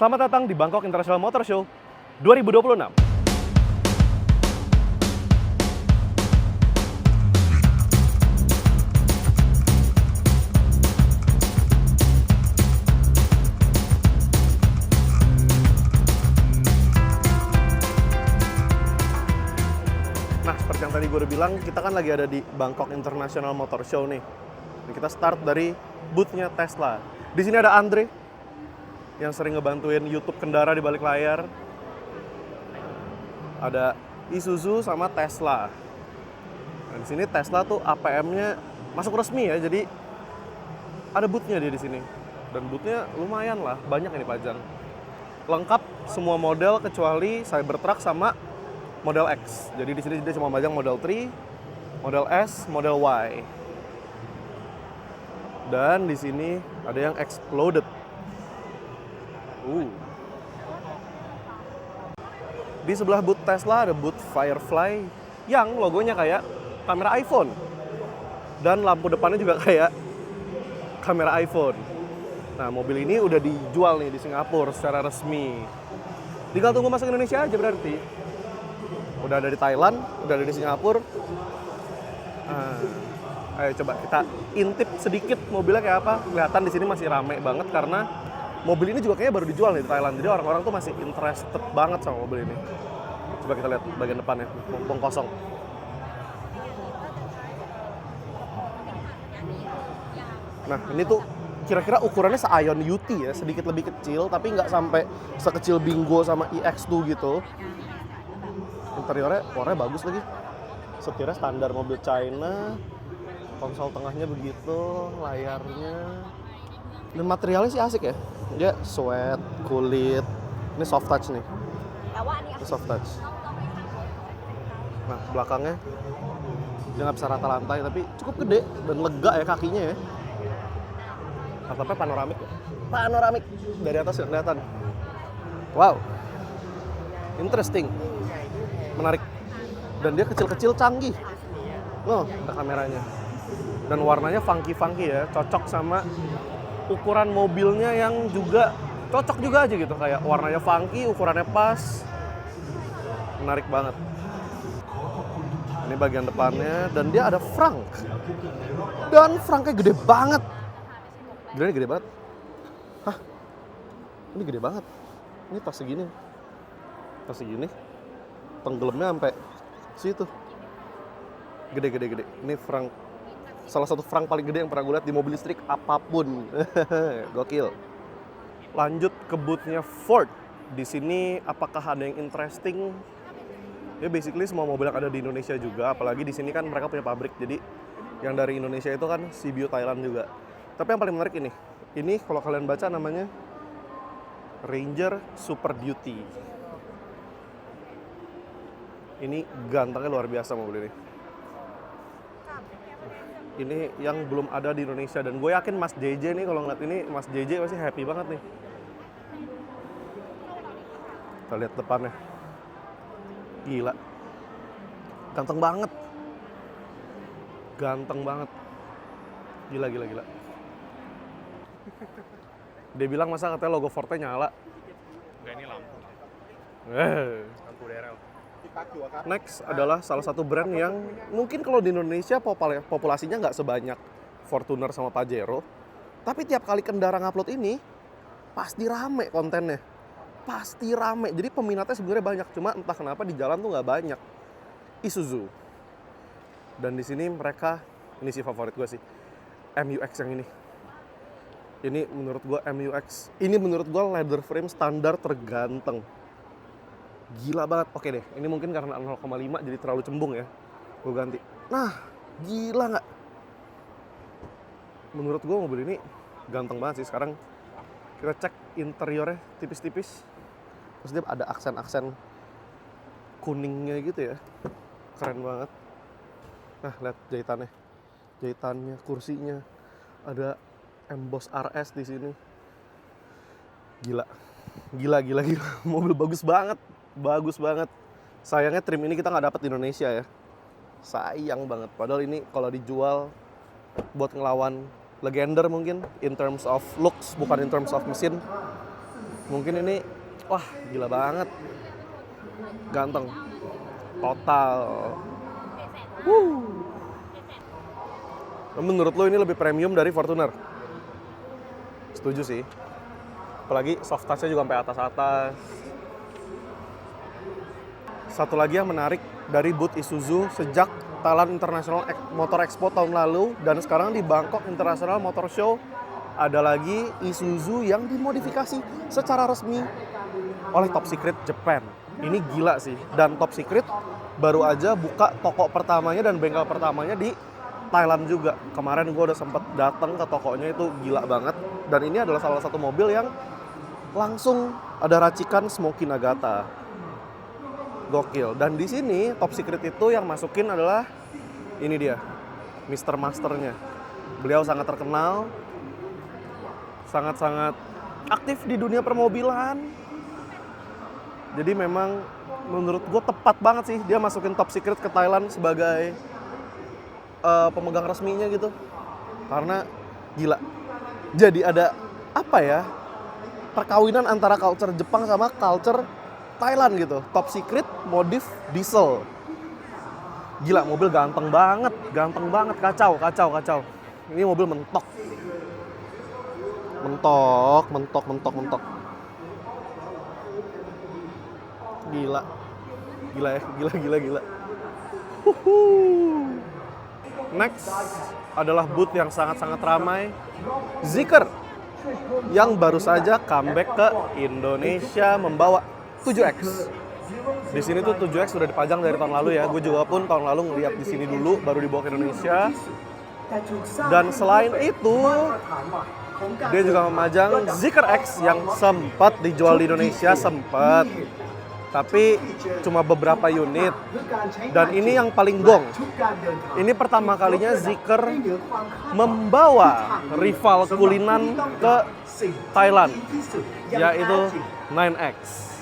Selamat datang di Bangkok International Motor Show 2026. Nah, seperti yang tadi gue udah bilang, kita kan lagi ada di Bangkok International Motor Show nih. Dan kita start dari booth-nya Tesla. Di sini ada Andre yang sering ngebantuin YouTube kendara di balik layar. Ada Isuzu sama Tesla. Dan di sini Tesla tuh APM-nya masuk resmi ya, jadi ada booth-nya dia di sini. Dan booth-nya lumayan lah, banyak yang dipajang. Lengkap semua model kecuali Cybertruck sama Model X. Jadi di sini dia cuma pajang Model 3, Model S, Model Y. Dan di sini ada yang exploded. Di sebelah booth Tesla ada booth Firefly yang logonya kayak kamera iPhone. Dan lampu depannya juga kayak kamera iPhone. Nah, mobil ini udah dijual nih di Singapura secara resmi. Tinggal tunggu masuk Indonesia aja berarti. Udah ada di Thailand, udah ada di Singapura. Ayo coba kita intip sedikit mobilnya kayak apa. Kelihatan di sini masih rame banget karena mobil ini juga kayaknya baru dijual nih di Thailand. Jadi orang-orang tuh masih interested banget sama mobil ini. Coba kita lihat bagian depannya, mumpung kosong. Nah, ini tuh kira-kira ukurannya se-Ion UT ya, sedikit lebih kecil, tapi nggak sampai sekecil Bingo sama iX2 gitu. Interiornya warnanya bagus lagi. Setirnya standar mobil China. Konsol tengahnya begitu, layarnya. Dan materialnya sih asik ya. Dia sweat, kulit. Ini soft touch nih. Ini soft touch. Nah, belakangnya dia nggak bisa rata lantai, tapi cukup gede dan lega ya kakinya ya. Atapnya panoramik ya. Panoramik. Dari atas ya kelihatan. Wow. Interesting. Menarik. Dan dia kecil-kecil canggih. Oh, ada kameranya. Dan warnanya funky-funky ya. Cocok sama ukuran mobilnya yang juga cocok juga aja gitu. Kayak warnanya funky, ukurannya pas. Menarik banget. Ini bagian depannya. Dan dia ada frunk. Dan frunknya gede banget. Gede banget. Hah? Ini gede banget. Ini tas segini. Tas segini. Tenggelamnya sampai situ. Gede. Ini frunk. Salah satu frunk paling gede yang pernah gue lihat di mobil listrik apapun. Gokil. Lanjut ke booth-nya Ford. Di sini apakah ada yang interesting? Ya basically semua mobil yang ada di Indonesia juga, apalagi di sini kan mereka punya pabrik. Jadi yang dari Indonesia itu kan CBU Thailand juga. Tapi yang paling menarik ini. Ini kalau kalian baca namanya Ranger Super Duty. Ini gantengnya luar biasa mobil ini. Ini yang belum ada di Indonesia dan gue yakin Mas JJ nih kalau ngeliat ini, Mas JJ pasti happy banget nih. Kita lihat depannya. Gila. Ganteng banget. Gila. Dia bilang masa katanya logo Ford-nya nyala. Enggak, ini lampu. Lampu DRL. Next adalah salah satu brand yang mungkin kalau di Indonesia populasinya nggak sebanyak Fortuner sama Pajero, tapi tiap kali kendara ngupload ini pasti rame kontennya, pasti rame. Jadi peminatnya sebenarnya banyak, cuma entah kenapa di jalan tuh nggak banyak. Isuzu. Dan di sini mereka, ini sih favorit gue sih, MUX yang ini. Ini menurut gue MUX, ini menurut gue leather frame standar terganteng. Gila banget. Oke deh, ini mungkin karena 0,5 jadi terlalu cembung ya. Gue ganti. Nah, gila nggak? Menurut gue mobil ini ganteng banget sih. Sekarang kita cek interiornya tipis-tipis. Terus dia ada aksen-aksen kuningnya gitu ya. Keren banget. Nah, lihat jahitannya. Jahitannya, kursinya. Ada emboss RS di sini. Gila. Mobil bagus banget. Sayangnya trim ini kita nggak dapat di Indonesia ya. Sayang banget. Padahal ini kalau dijual buat ngelawan Legender mungkin in terms of looks, bukan in terms of mesin. Mungkin ini, wah gila banget. Ganteng. Total. Menurut lo ini lebih premium dari Fortuner? Setuju sih. Apalagi soft touch-nya juga sampai atas-atas. Satu lagi yang menarik dari booth Isuzu sejak Thailand International Motor Expo tahun lalu dan sekarang di Bangkok International Motor Show ada lagi Isuzu yang dimodifikasi secara resmi oleh Top Secret Japan. Ini gila sih. Dan Top Secret baru aja buka toko pertamanya dan bengkel pertamanya di Thailand juga. Kemarin gue udah sempet datang ke tokonya, itu gila banget. Dan ini adalah salah satu mobil yang langsung ada racikan Smoky Nagata. Gokil. Dan di sini Top Secret itu yang masukin adalah ini dia, Mr. Masternya. Beliau sangat terkenal, sangat-sangat aktif di dunia permobilan. Jadi memang menurut gue tepat banget sih dia masukin Top Secret ke Thailand sebagai pemegang resminya gitu. Karena gila. Jadi ada apa ya? Perkawinan antara culture Jepang sama culture Thailand gitu. Top Secret modif diesel. Gila, mobil ganteng banget, kacau. Ini mobil mentok. Mentok. Gila ya. Next adalah booth yang sangat-sangat ramai. Zeekr yang baru saja comeback ke Indonesia membawa 7X. Di sini tuh 7X sudah dipajang dari tahun lalu ya. Gue juga pun tahun lalu ngeliat di sini dulu, baru dibawa ke Indonesia. Dan selain itu, dia juga memajang Zeekr X yang sempat dijual di Indonesia, tapi cuma beberapa unit. Dan ini yang paling gong. Ini pertama kalinya Zeekr membawa rival kulinan ke Thailand, yaitu 9X.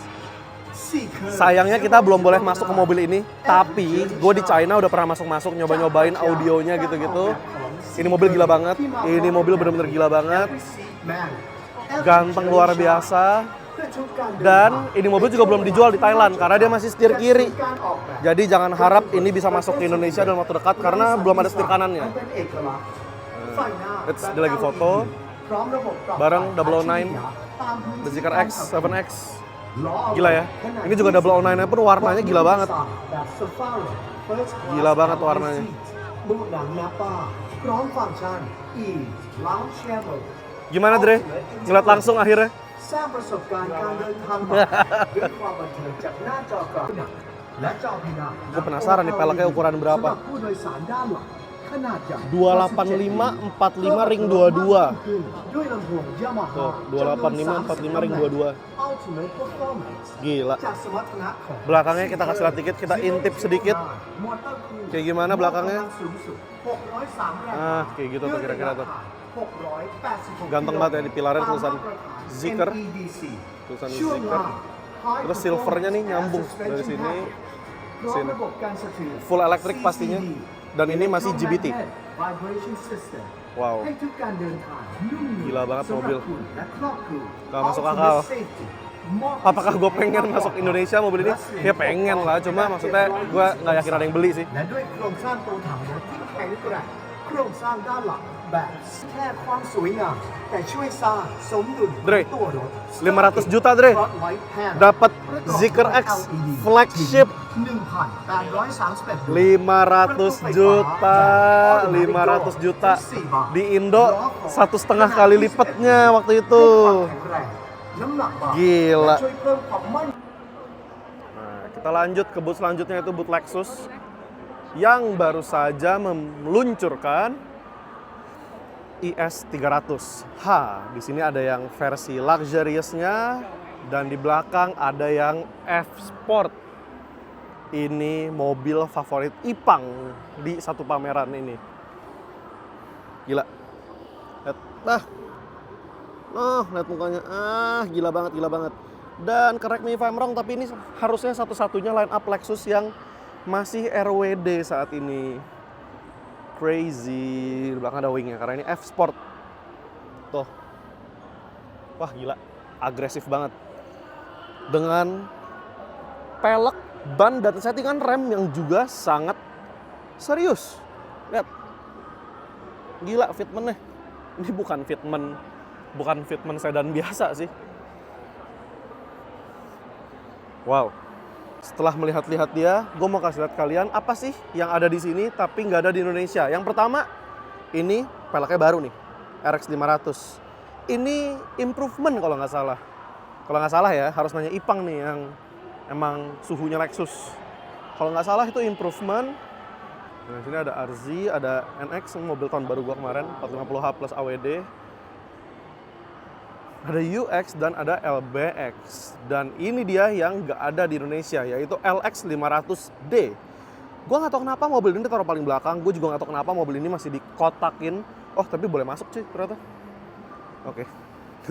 Sayangnya kita belum boleh masuk ke mobil ini, tapi gue di China udah pernah masuk nyoba-nyobain audionya gitu-gitu. Ini mobil gila banget, ini mobil bener-bener gila banget, ganteng luar biasa. Dan ini mobil juga belum dijual di Thailand karena dia masih setir kiri. Jadi jangan harap ini bisa masuk ke Indonesia dalam waktu dekat karena belum ada setir kanannya. Dia lagi foto bareng 009 The Zeekr X, 7X. Gila ya. Ini juga 009-nya pun warnanya gila banget. Gila banget warnanya. Gimana Dre? Ngeliat langsung akhirnya? Gue penasaran nih peleknya ukuran berapa. 285 45 ring 22. Tuh, 285 45 ring 22. Gila. Belakangnya kita kasih lihat dikit, kita intip sedikit. Kayak gimana belakangnya? Kayak gitu tuh kira-kira tuh. Ganteng banget ya, di pilarnya tulisan Zeekr. Tulisan Zeekr. Terus silvernya nih nyambung dari sini ke sini. Full elektrik pastinya. Dan ini masih GBT. Wow. Gila banget mobil. Gak masuk akal. Apakah gue pengen masuk Indonesia mobil ini? Ya pengen lah, cuma maksudnya gue gak yakin ada yang beli sih. Dre, 500 juta Dre, dapat Zeekr X flagship 500 juta di Indo, 1,5 kali lipatnya waktu itu. Gila. Nah, kita lanjut ke booth selanjutnya, itu booth Lexus yang baru saja meluncurkan IS 300H. Di sini ada yang versi luxurious-nya dan di belakang ada yang F-Sport. Ini mobil favorit Ipang di satu pameran ini. Gila. Lihat. Lihat mukanya. Gila banget. Dan correct me if I'm wrong, tapi ini harusnya satu-satunya line up Lexus yang masih RWD saat ini. Crazy. Di belakang ada wingnya karena ini F-Sport. Tuh. Wah gila. agresif banget. Dengan pelek, ban, dan settingan rem yang juga sangat serius. Lihat. Gila fitmentnya. Ini bukan fitment sedan biasa sih. Wow. Setelah melihat-lihat dia, gue mau kasih lihat kalian apa sih yang ada di sini tapi nggak ada di Indonesia. Yang pertama, ini peleknya baru nih, RX 500. Ini improvement kalau nggak salah. Kalau nggak salah ya, harus nanya Ipang nih yang emang suhunya Lexus. Kalau nggak salah itu improvement. Nah, di sini ada RZ, ada NX, mobil tahun baru gua kemarin, 450H plus AWD. Ada UX dan ada LBX. Dan ini dia yang nggak ada di Indonesia, yaitu LX 500D. Gue nggak tahu kenapa mobil ini taruh paling belakang. Gue juga nggak tahu kenapa mobil ini masih dikotakin. Oh, tapi boleh masuk cuy ternyata. Oke,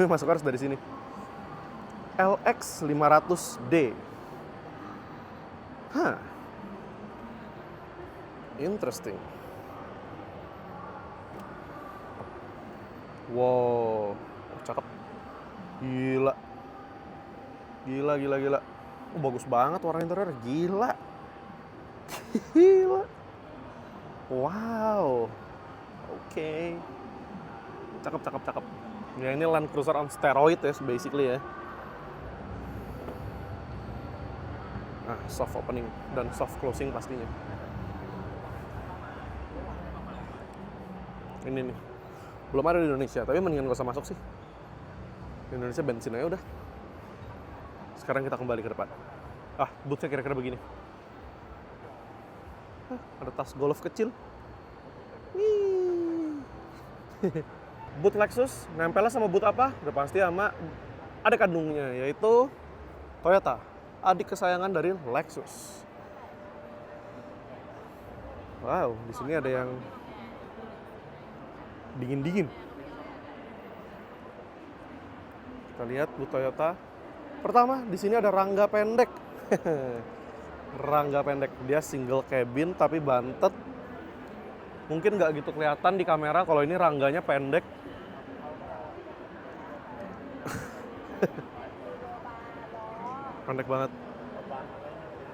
masuk harus dari sini. LX 500D. Hah. Interesting. Wow, cakep. Gila. Oh, bagus banget warna interior, gila. Gila. Wow. Oke. Cakep. Ya ini Land Cruiser on steroid ya, basically ya. Nah, soft opening dan soft closing pastinya. Ini nih. Belum ada di Indonesia, tapi mendingan gak usah masuk sih. Di Indonesia bensin aja udah. Sekarang kita kembali ke depan. Bootnya kira-kira begini. Ada tas golf kecil. Boot Lexus, nempelnya sama boot apa? Udah pasti sama adik kandungnya, yaitu Toyota. Adik kesayangan dari Lexus. Wow, di sini ada yang dingin-dingin. Kita lihat boot Toyota. Pertama, di sini ada rangga pendek. Rangga pendek, dia single cabin tapi bantet. Mungkin nggak gitu kelihatan di kamera kalau ini rangganya pendek. Pendek banget.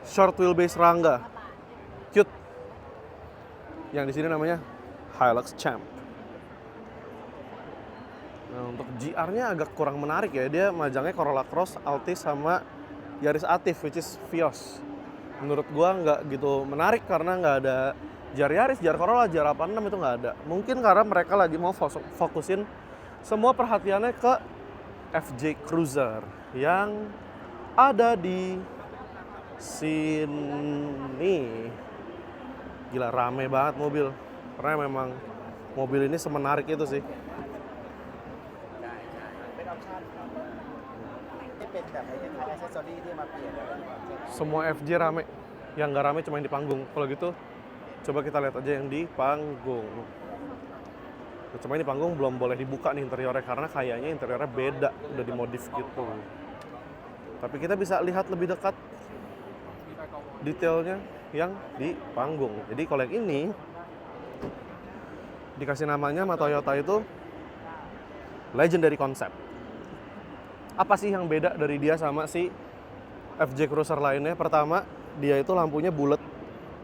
Short wheelbase rangga. Cute. Yang di sini namanya Hilux Champ. Nah, untuk GR-nya agak kurang menarik ya. Dia majangnya Corolla Cross, Altis, sama Yaris Active, which is Vios. Menurut gua nggak gitu menarik karena nggak ada JR Yaris, JR Corolla, JR 86 itu nggak ada. Mungkin karena mereka lagi mau fokusin semua perhatiannya ke FJ Cruiser yang ada di sini. Gila, rame banget mobil. Karena memang mobil ini semenarik itu sih. Semua FJ rame. Yang nggak rame cuma yang di panggung. Kalau gitu, coba kita lihat aja yang di panggung. Cuma ini panggung belum boleh dibuka nih interiornya karena kayaknya interiornya beda, udah dimodif gitu. Tapi kita bisa lihat lebih dekat detailnya yang di panggung. Jadi kalau yang ini dikasih namanya sama Toyota itu Legendary Concept. Apa sih yang beda dari dia sama si FJ Cruiser lainnya? Pertama, dia itu lampunya bulat.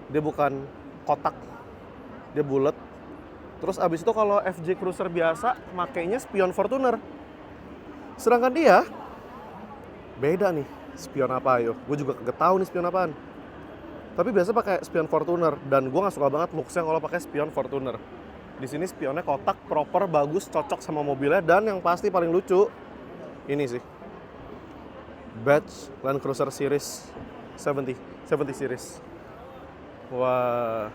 Dia bukan kotak. Dia bulat. Terus abis itu kalau FJ Cruiser biasa makainya spion Fortuner. Sedangkan dia beda nih. Spion apa ayo? Gue juga kagak tahu nih spion apaan. Tapi biasa pakai spion Fortuner dan gue nggak suka banget looks-nya kalau pakai spion Fortuner. Di sini spionnya kotak, proper, bagus, cocok sama mobilnya, dan yang pasti paling lucu ini sih. Badge Land Cruiser Series 70 series. Wah.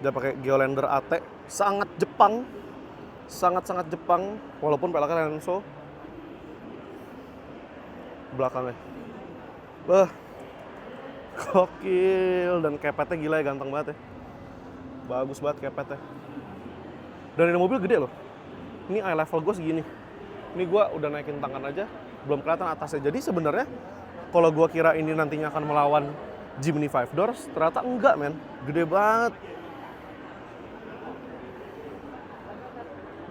Dia pakai Geolander AT, sangat Jepang. Sangat Jepang walaupun peleknya Renso. Belakangnya. Wah. Gokil, dan kepetnya gila ya, ganteng banget ya. Bagus banget kepetnya. Dan ini mobil gede loh. Ini eye level gue segini. Ini gue udah naikin tangan aja, belum kelihatan atasnya. Jadi sebenarnya kalau gue kira ini nantinya akan melawan Jimny 5 Doors, ternyata enggak men. Gede banget.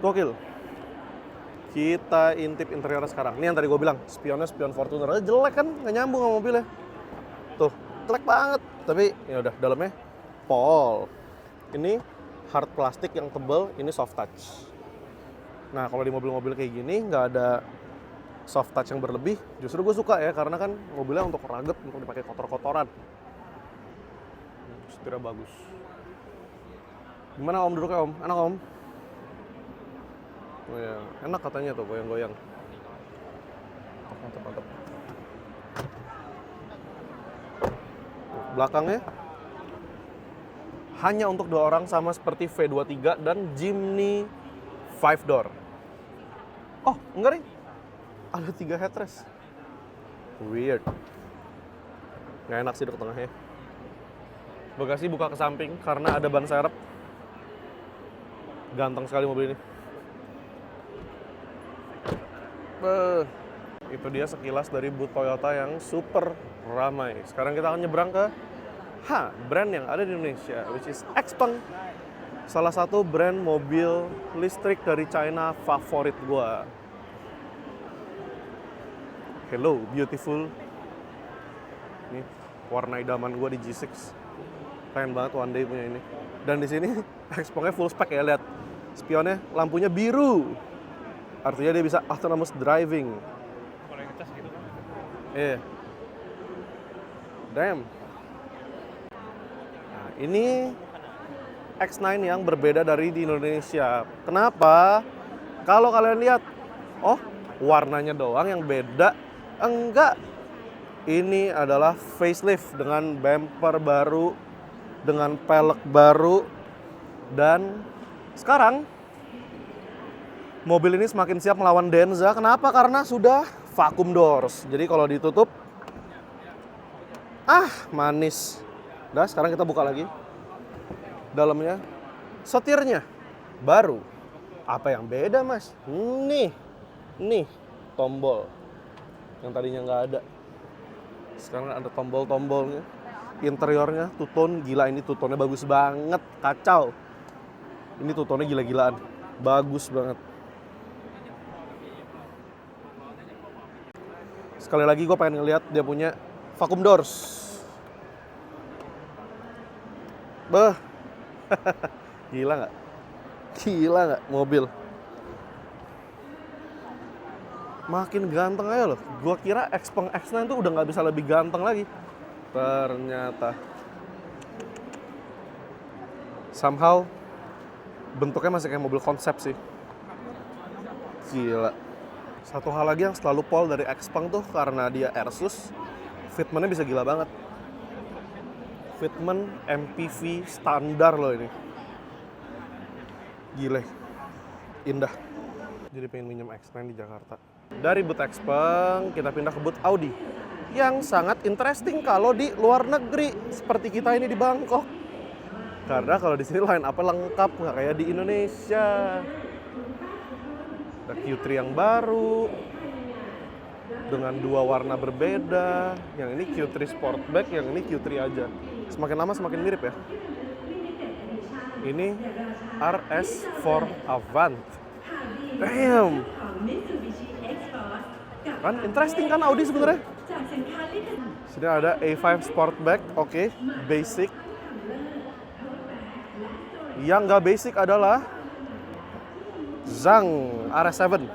Gokil. Kita intip interiornya sekarang. Ini yang tadi gue bilang, spionnya spion Fortuner. Jelek kan, nggak nyambung sama mobilnya. Tuh, jelek banget. Tapi ya udah, dalamnya pol. Ini hard plastik yang tebel, ini soft touch. Nah, kalau di mobil-mobil kayak gini nggak ada soft touch yang berlebih, justru gue suka ya, karena kan mobilnya untuk rugged, untuk dipakai kotor-kotoran. Setirnya bagus. Gimana om duduknya om? Enak om? Oh ya, enak katanya tuh, goyang-goyang. Mantap, mantap. Belakangnya hanya untuk 2 orang, sama seperti V23 dan Jimny 5 door. Oh, enggak nih. Ada 3 headrest. Weird. Nggak enak sih duduk tengahnya. Bagasi buka ke samping karena ada ban serep. Ganteng sekali mobil ini. Itu dia sekilas dari booth Toyota yang super ramai. Sekarang kita akan nyebrang ke brand yang ada di Indonesia, which is XPeng. Salah satu brand mobil listrik dari China favorit gua. Hello, beautiful. Ini warna idaman gua di G6. Pengen banget one day punya ini. Dan di sini XPengnya full spec ya, lihat. Spionnya lampunya biru. Artinya dia bisa autonomous driving. Kalau yang ngecas gitu kan. Iya. Damn. Nah, ini X9 yang berbeda dari di Indonesia. Kenapa? Kalau kalian lihat, oh, warnanya doang yang beda. Enggak. Ini adalah facelift dengan bumper baru, dengan pelek baru, dan sekarang mobil ini semakin siap melawan Denza. Kenapa? Karena sudah vacuum doors. Jadi kalau ditutup, manis. Udah, sekarang kita buka lagi. Dalamnya, setirnya baru. Apa yang beda, Mas? Nih, tombol. Yang tadinya nggak ada. Sekarang ada tombol-tombolnya. Interiornya, two-tone. Gila, ini two-tone-nya bagus banget. Kacau. Ini two-tone-nya gila-gilaan. Bagus banget. Sekali lagi gue pengen ngeliat dia punya vacuum doors. Gila nggak? Gila nggak mobil? Makin ganteng aja loh. Gua kira XPeng X9 tuh udah nggak bisa lebih ganteng lagi. Ternyata somehow bentuknya masih kayak mobil konsep sih. Gila. Satu hal lagi yang selalu pol dari XPeng tuh karena dia Airsus, fitmentnya bisa gila banget. Fitment MPV standar loh ini. Gile. Indah. Jadi pengen minjem X9 di Jakarta. Dari booth XPeng, kita pindah ke booth Audi. Yang sangat interesting kalau di luar negeri. Seperti kita ini di Bangkok. Karena kalau di sini line up lengkap, nggak kayak di Indonesia. Ada Q3 yang baru. Dengan 2 warna berbeda. Yang ini Q3 Sportback, yang ini Q3 aja. Semakin lama semakin mirip ya. Ini RS4 Avant. Damn. Kan interesting kan Audi sebenarnya. Sini ada A5 Sportback, oke, basic. Yang nggak basic adalah Zhang RS7.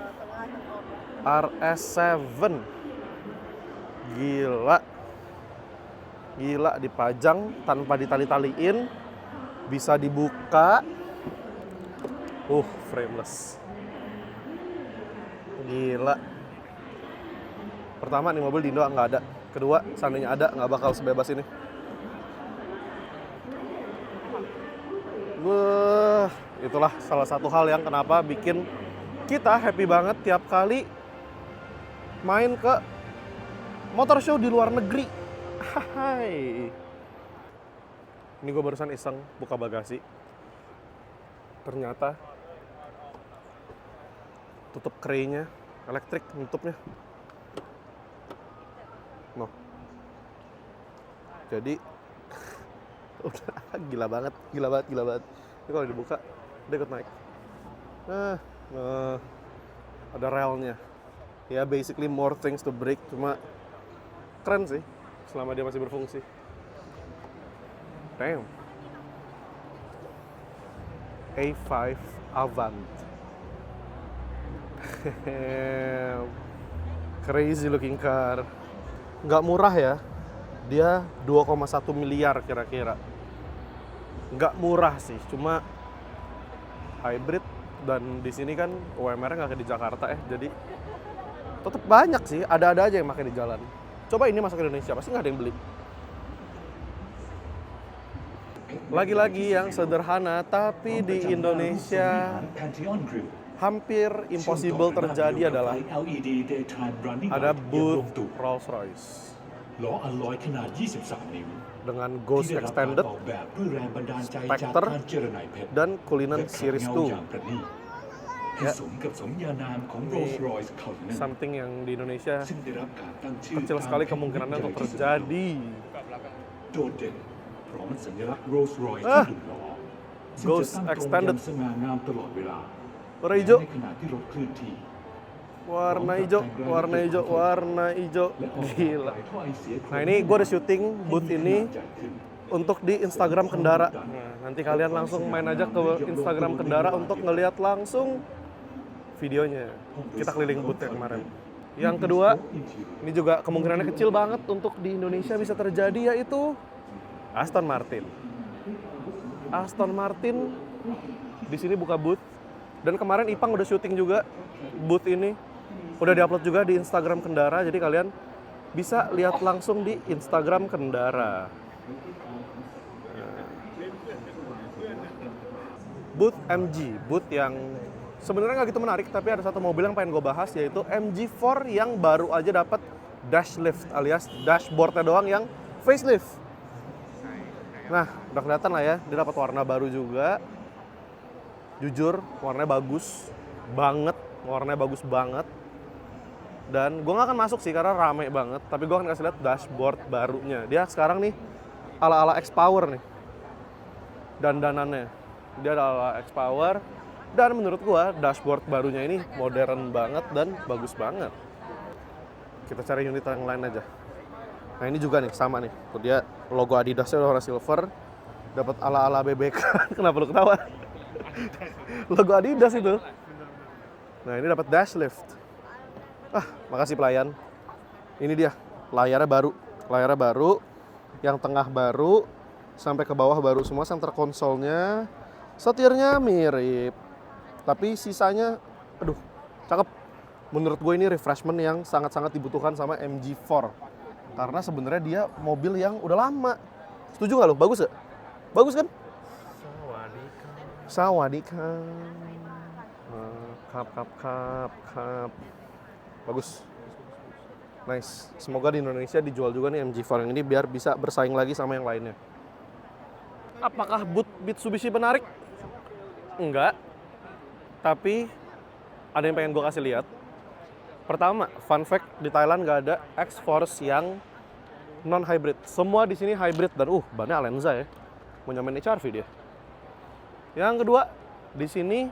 RS7. Gila, dipajang tanpa ditali-taliin, bisa dibuka. Frameless. Gila. Pertama, nih mobil di Indo nggak ada. Kedua, seandainya ada, nggak bakal sebebas ini. Itulah salah satu hal yang kenapa bikin kita happy banget tiap kali main ke motor show di luar negeri. Hai. Ini gue barusan iseng buka bagasi. Ternyata tutup kerainya elektrik, nutupnya. No. Jadi udah gila banget. Ini kalau dibuka, dia ikut naik. ada relnya. Ya basically more things to break, cuma keren sih selama dia masih berfungsi. Damn. A5 Avant. Crazy looking car. Nggak murah ya. Dia 2,1 miliar kira-kira. Nggak murah sih, cuma hybrid dan di sini kan UMR-nya nggak kayak di Jakarta ya. Jadi tetap banyak sih, ada-ada aja yang pakai di jalan. Coba ini masuk ke Indonesia, pasti nggak ada yang beli. Lagi-lagi yang sederhana, tapi di Indonesia hampir impossible terjadi adalah ada booth Rolls-Royce dengan Ghost Extended, Spectre, dan Cullinan Series 2. Ya, something yang di Indonesia kecil sekali kemungkinannya untuk terjadi. Ghost Extended. Warna hijau. Warna hijau, warna hijau, warna hijau. Gila. Nah ini gue udah syuting booth ini untuk di Instagram Kendara. Nah, nanti kalian langsung main aja ke Instagram Kendara untuk ngelihat langsung videonya. Kita keliling booth ya kemarin. Yang kedua, ini juga kemungkinannya kecil banget untuk di Indonesia bisa terjadi, yaitu Aston Martin. Aston Martin di sini buka booth. Dan kemarin Ipang udah syuting juga booth ini. Udah diupload juga di Instagram Kendara, jadi kalian bisa lihat langsung di Instagram Kendara. Booth MG, booth yang sebenarnya nggak gitu menarik, tapi ada satu mobil yang pengen gue bahas, yaitu MG4 yang baru aja dapat dash lift alias dashboardnya doang yang facelift. Nah, udah kelihatan lah ya, dia dapat warna baru juga. Jujur, warnanya bagus banget, warnanya bagus banget. Dan gue gak akan masuk sih karena rame banget, tapi gue akan kasih lihat dashboard barunya. Dia sekarang nih ala-ala X-Power nih dandanannya. Dia ada ala X-Power, dan menurut gue dashboard barunya ini modern banget dan bagus banget. Kita cari unit yang lain aja. Nah ini juga nih, sama nih. Tuh dia logo Adidasnya warna silver, dapat ala-ala BBK. Kenapa lu ketawa? Logo Adidas itu. Nah ini dapat dash lift. Makasih pelayan. Ini dia, layarnya baru, yang tengah baru, sampai ke bawah baru semua, center konsolnya, setirnya mirip, tapi sisanya, aduh, cakep. Menurut gue ini refreshment yang sangat-sangat dibutuhkan sama MG4, karena sebenarnya dia mobil yang udah lama. Setuju nggak lo? Bagus gak? Bagus kan? Sawadika. Kap. Bagus. Nice. Semoga di Indonesia dijual juga nih MG4 yang ini biar bisa bersaing lagi sama yang lainnya. Apakah booth Mitsubishi menarik? Enggak. Tapi ada yang pengen gue kasih lihat. Pertama, fun fact, di Thailand nggak ada X-Force yang non-hybrid. Semua di sini hybrid dan bannya Alenza ya. Mau nyamain HRV dia. Yang kedua, di sini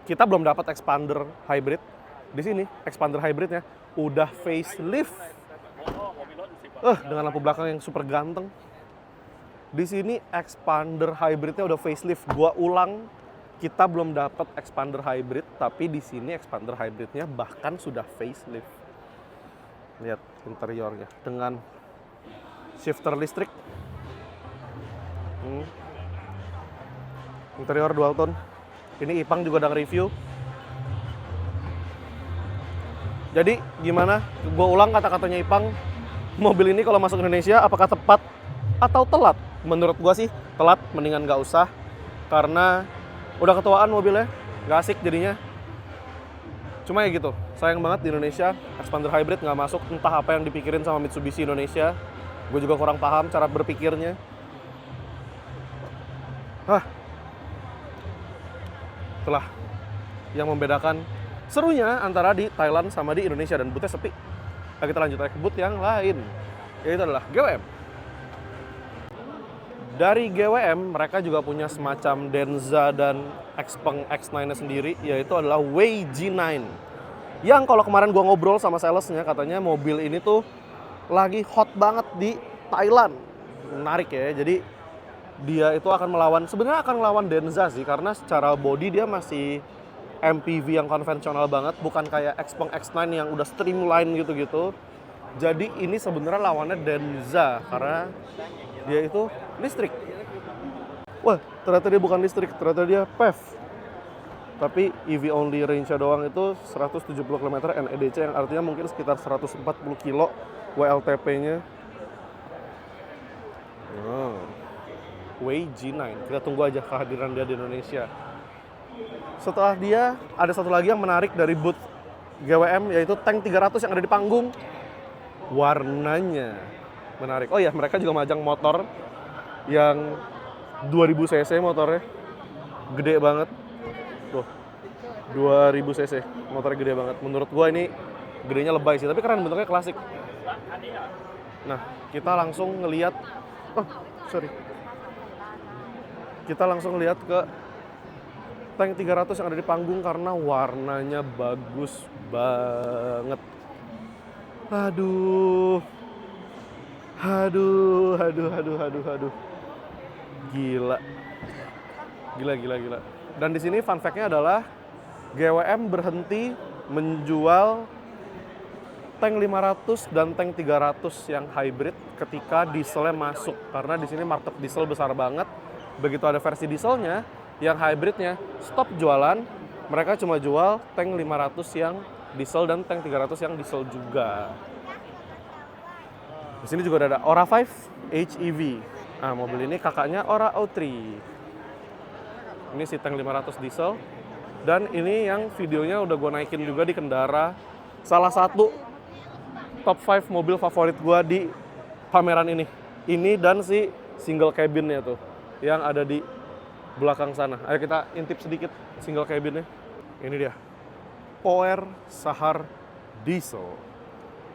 kita belum dapat expander hybrid. Di sini expander hybridnya udah facelift. Dengan lampu belakang yang super ganteng. Di sini expander hybridnya udah facelift. Gua ulang, kita belum dapat expander hybrid, tapi di sini expander hybridnya bahkan sudah facelift. Lihat interiornya dengan shifter listrik. Interior dual tone. Ini Ipang juga udah nge-review. Jadi gimana? Gue ulang kata-katanya Ipang. Mobil ini kalau masuk Indonesia apakah tepat atau telat? Menurut gue sih telat, mendingan gak usah. Karena udah ketuaan mobilnya, gak asik jadinya. Cuma ya gitu, sayang banget di Indonesia expander hybrid gak masuk. Entah apa yang dipikirin sama Mitsubishi Indonesia. Gue juga kurang paham cara berpikirnya. Itulah yang membedakan serunya antara di Thailand sama di Indonesia, dan boothnya sepi. Nah, kita lanjut ke booth yang lain, yaitu adalah GWM. Dari GWM, mereka juga punya semacam Denza dan Xpeng X9-nya sendiri, yaitu adalah Wei G9. Yang kalau kemarin gua ngobrol sama salesnya, katanya mobil ini tuh lagi hot banget di Thailand. Menarik ya, jadi dia itu sebenarnya akan melawan Denza sih, karena secara body dia masih MPV yang konvensional banget, bukan kayak Xpeng X9 yang udah streamline gitu-gitu. Jadi ini sebenarnya lawannya Denza, karena dia itu listrik. Wah, ternyata dia bukan listrik, ternyata dia PHEV. Tapi EV only range-nya doang itu 170 km NEDC, yang artinya mungkin sekitar 140 kilo WLTP-nya. Wei G9, kita tunggu aja kehadiran dia di Indonesia. Setelah dia, ada satu lagi yang menarik dari booth GWM, yaitu tank 300 yang ada di panggung. Warnanya menarik. Oh ya, mereka juga majang motor yang 2000 cc motornya. Gede banget. Tuh, 2000 cc, motornya gede banget. Menurut gua ini gedenya lebay sih, tapi keren, bentuknya klasik. Nah, kita langsung ngelihat, kita langsung lihat ke tank 300 yang ada di panggung karena warnanya bagus banget. Aduh. Gila. Dan di sini fun fact-nya adalah GWM berhenti menjual tank 500 dan tank 300 yang hybrid ketika dieselnya masuk, karena di sini market diesel besar banget. Begitu ada versi dieselnya, yang hybridnya stop jualan, mereka cuma jual tank 500 yang diesel dan tank 300 yang diesel juga. Di sini juga ada Ora 5 HEV. Nah, mobil ini kakaknya Ora O3. Ini si tank 500 diesel. Dan ini yang videonya udah gue naikin juga di Kendara. Salah satu top 5 mobil favorit gue di pameran ini. Ini dan si single cabin-nya tuh, yang ada di belakang sana. Ayo kita intip sedikit single cabin-nya. Ini dia, Power Sahar Diesel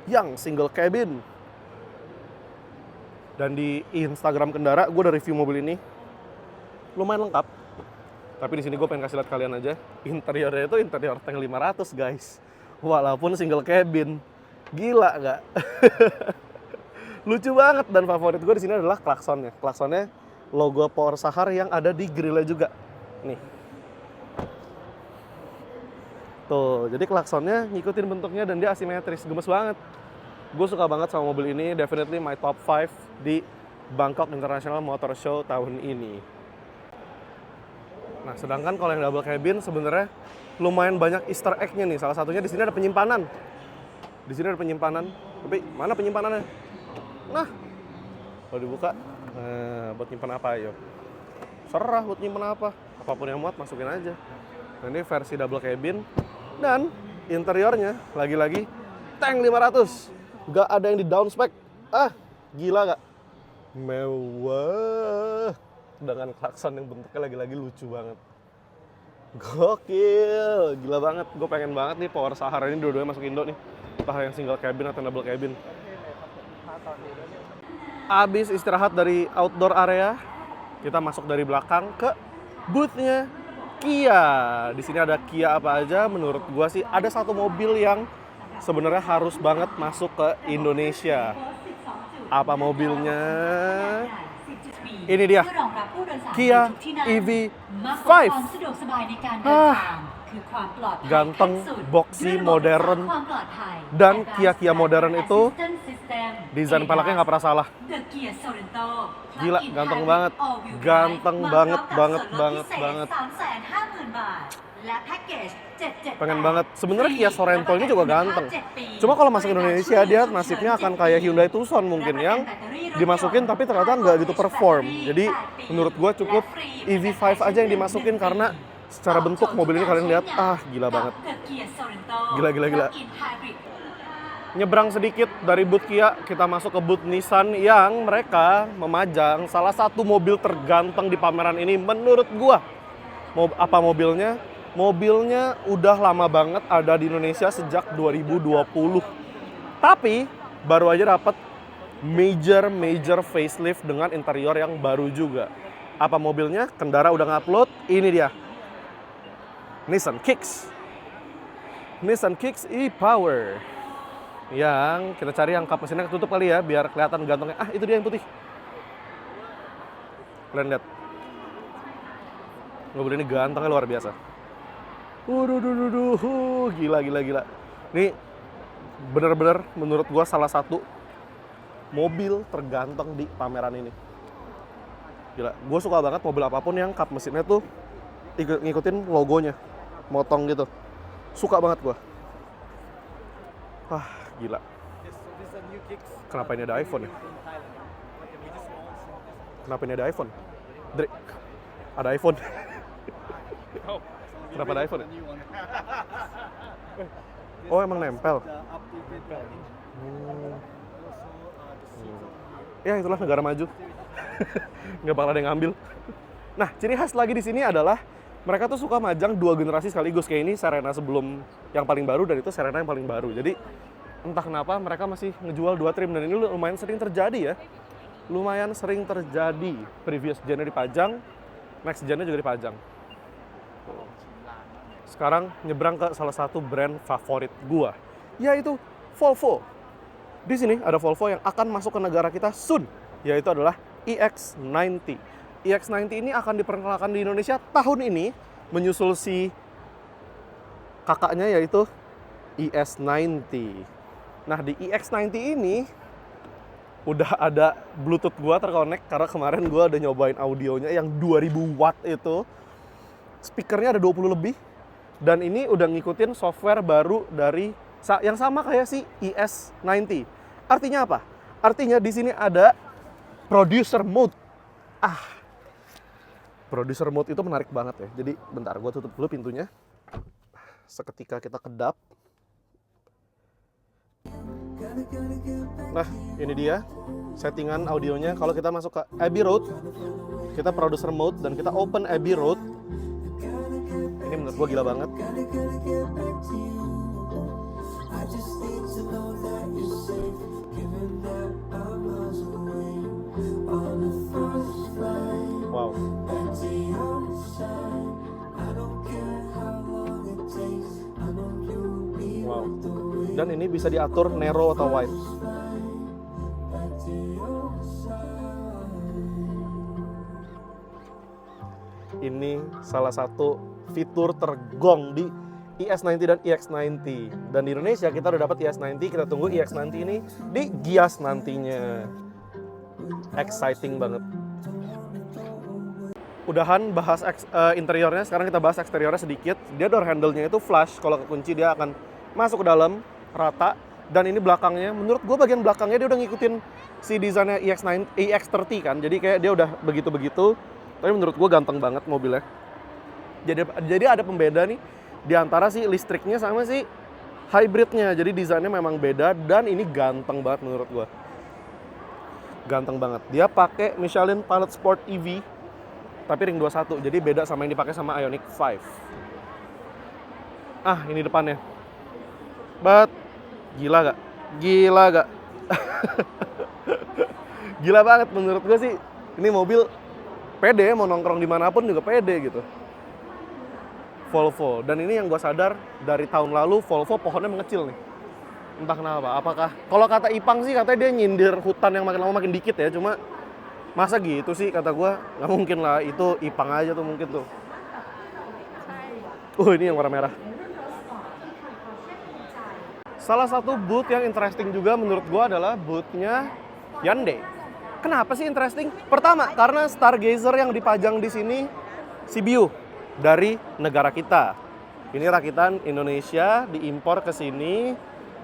yang single cabin. Dan di Instagram Kendara, gue udah review mobil ini. Lumayan lengkap. Tapi di sini gue pengen kasih lihat kalian aja. Interiornya itu interior tank 500, guys. Walaupun single cabin. Gila nggak? Lucu banget, dan favorit gue di sini adalah klaksonnya. Klaksonnya logo Power Sahar yang ada di grillnya juga. Nih. Tuh, jadi klaksonnya ngikutin bentuknya dan dia asimetris. Gemes banget. Gue suka banget sama mobil ini. Definitely my top 5 di Bangkok International Motor Show tahun ini. Nah, sedangkan kalau yang double cabin sebenarnya lumayan banyak Easter egg-nya nih. Salah satunya di sini ada penyimpanan. Di sini ada penyimpanan. Tapi mana penyimpanannya? Nah, kalau dibuka, buat nyimpan apa ayo? Serah buat nyimpan apa. Apapun yang muat masukin aja. Nah, ini versi double cabin. Dan interiornya lagi-lagi tank 500. Gak ada yang di down spec. Gila gak? Mewah. Dengan klakson yang bentuknya lagi-lagi lucu banget. Gokil, gila banget. Gue pengen banget nih Power Sahar ini dua-duanya masuk Indo nih. Entah yang single cabin atau double cabin. Abis istirahat dari outdoor area, kita masuk dari belakang ke booth-nya Kia. Di sini ada Kia apa aja? Menurut gue sih ada satu mobil yang sebenarnya harus banget masuk ke Indonesia. Apa mobilnya? Ini dia, Kia EV5. Ganteng, boxy, modern. Dan Kia modern itu desain peleknya nggak pernah salah. Gila, ganteng banget. Ganteng banget. Pengen banget. Sebenarnya Kia Sorento ini juga ganteng. Cuma kalau masuk Indonesia dia nasibnya akan kayak Hyundai Tucson mungkin, yang dimasukin tapi ternyata nggak gitu perform. Jadi menurut gue cukup EV5 aja yang dimasukin, karena secara bentuk mobil ini kalian lihat, gila banget. Gila. Nyebrang sedikit dari booth Kia, kita masuk ke booth Nissan yang mereka memajang salah satu mobil terganteng di pameran ini menurut gua. Apa mobilnya? Mobilnya udah lama banget ada di Indonesia sejak 2020. Tapi baru aja dapat major facelift dengan interior yang baru juga. Apa mobilnya? Kendara udah ngupload, ini dia. Nissan Kicks. Nissan Kicks e-Power. Yang kita cari yang kap mesinnya ketutup kali ya, biar kelihatan gantengnya. Ah, itu dia yang putih. Kalian lihat. Mobil ini gantengnya luar biasa. Gila. Ini bener-bener menurut gua salah satu mobil terganteng di pameran ini. Gila, gue suka banget mobil apapun yang kap mesinnya tuh ngikutin logonya, motong gitu. Suka banget gue. Wah, gila. Kenapa ini ada iPhone ya? Kenapa ini ada iPhone? Dre, ada iPhone. Kenapa ada iPhone ya? Oh, emang nempel. Ya, itulah negara maju. Nggak bakal ada yang ngambil. Nah, ciri khas lagi di sini adalah mereka tuh suka majang 2 generasi sekaligus. Kayak ini Serena sebelum yang paling baru dan itu Serena yang paling baru. Jadi entah kenapa mereka masih ngejual 2 trim dan ini lumayan sering terjadi ya. Lumayan sering terjadi. Previous gen-nya dipajang, next gen-nya juga dipajang. Sekarang nyebrang ke salah satu brand favorit gua, yaitu Volvo. Di sini ada Volvo yang akan masuk ke negara kita soon, yaitu adalah EX90. EX90 ini akan diperkenalkan di Indonesia tahun ini, menyusul si kakaknya yaitu ES90. Nah, di EX90 ini udah ada Bluetooth gua terkonek karena kemarin gua udah nyobain audionya yang 2000 watt itu. Speakernya ada 20 lebih dan ini udah ngikutin software baru dari yang sama kayak si ES90. Artinya apa? Artinya di sini ada producer mode. Producer mode itu menarik banget ya. Jadi bentar, gue tutup dulu pintunya. Seketika kita kedap. Nah, ini dia settingan audionya. Kalau kita masuk ke Abbey Road, kita producer mode dan kita open Abbey Road. Ini menurut gue gila banget. Wow. Wow. Dan ini bisa diatur narrow atau wide. Ini salah satu fitur tergong di ES90 dan EX90. Dan di Indonesia kita udah dapat ES90, kita tunggu EX90 ini di Gias nantinya. Exciting banget. Udahan bahas interiornya, sekarang kita bahas eksteriornya sedikit. Dia door handle-nya itu flush, kalau kekunci dia akan masuk ke dalam rata. Dan ini belakangnya, menurut gue bagian belakangnya dia udah ngikutin si desainnya EX30 kan. Jadi kayak dia udah begitu-begitu. Tapi menurut gue ganteng banget mobilnya. Jadi ada pembeda nih di antara si listriknya sama si hybridnya. Jadi desainnya memang beda dan ini ganteng banget menurut gue. Ganteng banget. Dia pakai Michelin Pilot Sport EV tapi ring 21. Jadi beda sama yang dipakai sama Ioniq 5. Ini depannya. Gila gak? Gila gak? Gila banget menurut gue sih. Ini mobil pede, mau nongkrong dimanapun juga pede gitu. Volvo. Dan ini yang gue sadar dari tahun lalu Volvo pohonnya mengecil nih. Entah kenapa. Apakah kalau kata Ipang sih katanya dia nyindir hutan yang makin lama makin dikit ya. Cuma masa gitu sih kata gue, nggak mungkin lah. Itu Ipang aja tuh mungkin tuh. Ini yang warna merah. Salah satu booth yang interesting juga menurut gue adalah boothnya Hyundai. Kenapa sih interesting? Pertama, karena Stargazer yang dipajang di sini Sibiu dari negara kita. Ini rakitan Indonesia diimpor ke sini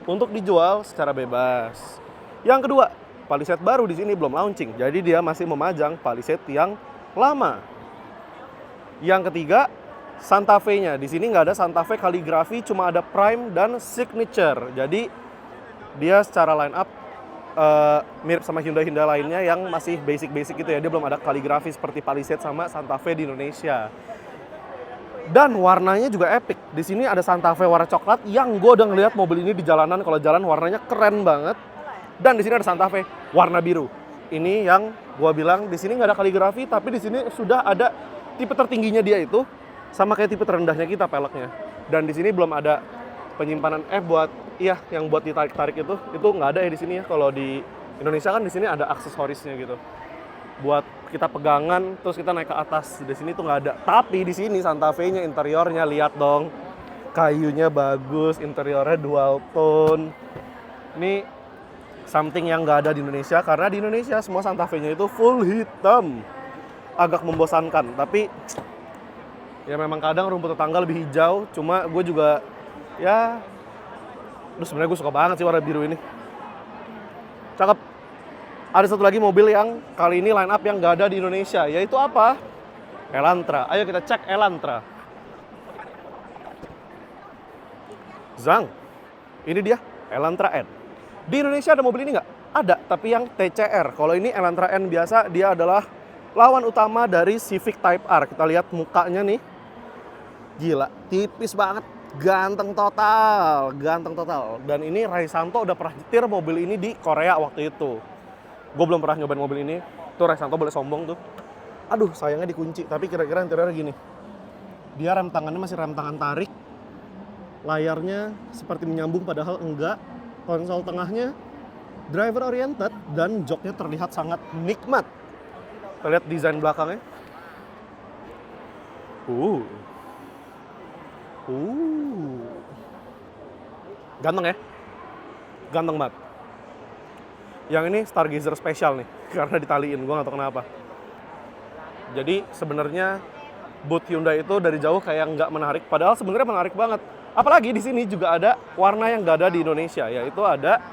untuk dijual secara bebas. Yang kedua, Palisade baru di sini belum launching, jadi dia masih memajang Palisade yang lama. Yang ketiga, Santa Fe-nya. Di sini nggak ada Santa Fe kaligrafi, cuma ada Prime dan Signature. Jadi dia secara line up mirip sama Hyundai lainnya yang masih basic gitu ya. Dia belum ada kaligrafi seperti Palisade sama Santa Fe di Indonesia. Dan warnanya juga epic. Di sini ada Santa Fe warna coklat yang gue udah ngeliat mobil ini di jalanan. Kalau jalan warnanya keren banget. Dan di sini ada Santa Fe warna biru. Ini yang gua bilang di sini nggak ada kaligrafi, tapi di sini sudah ada tipe tertingginya dia itu sama kayak tipe terendahnya kita peleknya. Dan di sini belum ada penyimpanan buat yang buat ditarik-tarik itu nggak ada ya di sini ya. Kalau di Indonesia kan di sini ada aksesorisnya gitu. Buat kita pegangan terus kita naik ke atas. Di sini tuh nggak ada. Tapi di sini Santa Fe-nya interiornya lihat dong. Kayunya bagus, interiornya dual tone. Ini something yang nggak ada di Indonesia karena di Indonesia semua Santa Fe-nya itu full hitam. Agak membosankan, tapi ya memang kadang rumput tetangga lebih hijau. Cuma gue juga ya, sebenarnya gue suka banget sih warna biru ini. Cakep. Ada satu lagi mobil yang kali ini line up yang nggak ada di Indonesia, yaitu apa? Elantra. Ayo kita cek Elantra. Zang, ini dia Elantra N. Di Indonesia ada mobil ini nggak? Ada, tapi yang TCR. Kalau ini Elantra N biasa, dia adalah lawan utama dari Civic Type R. Kita lihat mukanya nih. Gila, tipis banget. Ganteng total. Dan ini Raisanto udah pernah nyetir mobil ini di Korea waktu itu. Gue belum pernah nyobain mobil ini. Tuh Raisanto boleh sombong tuh. Aduh, sayangnya dikunci. Tapi kira-kira interiornya gini. Dia rem tangannya masih rem tangan tarik. Layarnya seperti menyambung padahal enggak. Konsol tengahnya driver oriented dan joknya terlihat sangat nikmat. Kita lihat desain belakangnya. Ganteng ya? Ganteng banget. Yang ini Stargazer spesial nih, karena ditaliin, gue gak tau kenapa. Jadi sebenarnya booth Hyundai itu dari jauh kayak nggak menarik, padahal sebenarnya menarik banget. Apalagi di sini juga ada warna yang nggak ada di Indonesia, yaitu ada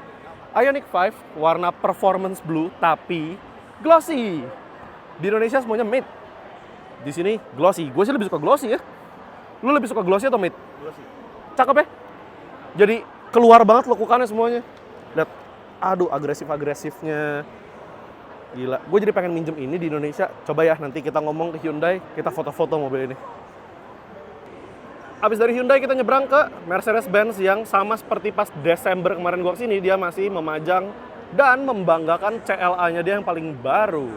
Ioniq 5 warna performance blue tapi glossy. Di Indonesia semuanya matte. Di sini glossy. Gue sih lebih suka glossy ya. Lu lebih suka glossy atau matte? Glossy. Cakep ya? Jadi keluar banget lekukannya semuanya. Lihat, aduh agresif-agresifnya. Gila, gue jadi pengen minjem ini di Indonesia. Coba ya nanti kita ngomong ke Hyundai, kita foto-foto mobil ini. Abis dari Hyundai kita nyebrang ke Mercedes-Benz yang sama seperti pas Desember kemarin gue kesini, dia masih memajang dan membanggakan CLA-nya dia yang paling baru.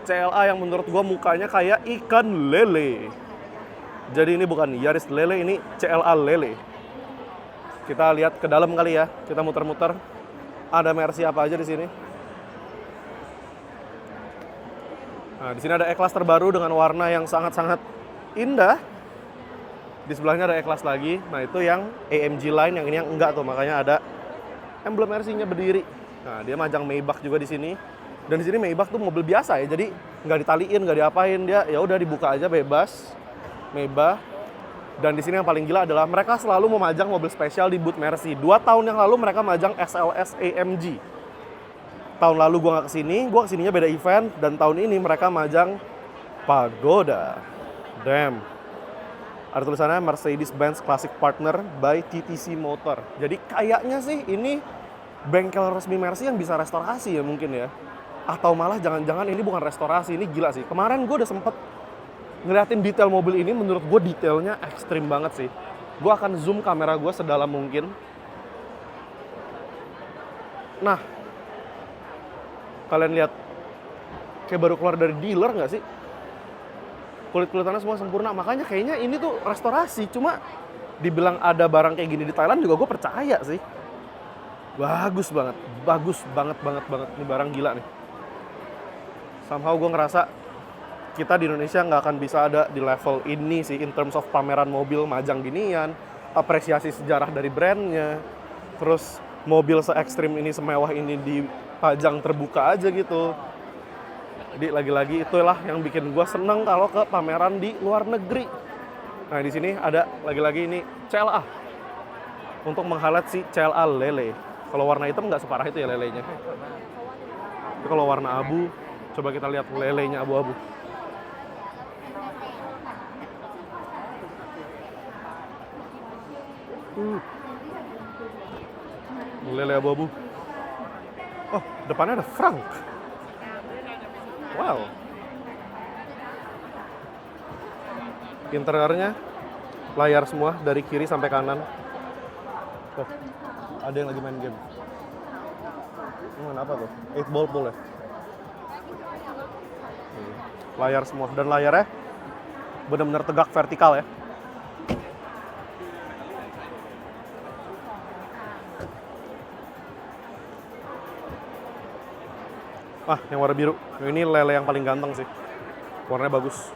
CLA yang menurut gue mukanya kayak ikan lele. Jadi ini bukan Yaris lele, ini CLA lele. Kita lihat ke dalam kali ya, kita muter-muter. Ada Mercy apa aja di sini. Nah, di sini ada E-Class terbaru dengan warna yang sangat-sangat indah. Di sebelahnya ada E-Class lagi. Nah, itu yang AMG line, yang ini yang enggak tuh, makanya ada emblem Mercy-nya berdiri. Nah, dia majang Maybach juga di sini. Dan di sini Maybach tuh mobil biasa ya, jadi nggak ditaliin, nggak diapain, dia ya udah dibuka aja bebas. Maybach. Dan di sini yang paling gila adalah mereka selalu memajang mobil spesial di booth Mercy. 2 tahun yang lalu mereka majang SLS AMG. Tahun lalu gue nggak kesini, gue kesininya beda event. Dan tahun ini mereka majang Pagoda. Damn. Ada tulisannya Mercedes-Benz Classic Partner by TTC Motor. Jadi kayaknya sih ini bengkel resmi Mercy yang bisa restorasi ya mungkin ya. Atau malah jangan-jangan ini bukan restorasi, ini gila sih. Kemarin gue udah sempet ngeliatin detail mobil ini, menurut gue detailnya ekstrim banget sih. Gue akan zoom kamera gue sedalam mungkin. Nah, kalian lihat kayak baru keluar dari dealer nggak sih? Kulit-kulitannya semua sempurna, makanya kayaknya ini tuh restorasi. Cuma dibilang ada barang kayak gini di Thailand juga gue percaya sih. Bagus banget, banget. Ini barang gila nih. Somehow gue ngerasa kita di Indonesia nggak akan bisa ada di level ini sih, in terms of pameran mobil majang ginian, apresiasi sejarah dari brandnya, terus mobil se-ekstrim ini, semewah ini dipajang terbuka aja gitu. Jadi lagi-lagi itulah yang bikin gue seneng kalau ke pameran di luar negeri. Nah di sini ada lagi-lagi ini CLA untuk meng-highlight si CLA lele. Kalau warna hitam nggak separah itu ya lelenya. Tapi kalau warna abu, coba kita lihat lelenya abu-abu. Lele abu-abu. Oh, depannya ada Frank. Wow. Interiornya layar semua dari kiri sampai kanan. Tuh, ada yang lagi main game. Apa tuh? 8 ball pool ya? Layar semua. Dan layarnya benar-benar tegak vertikal ya. Yang warna biru. Ini lele yang paling ganteng sih. Warnanya bagus.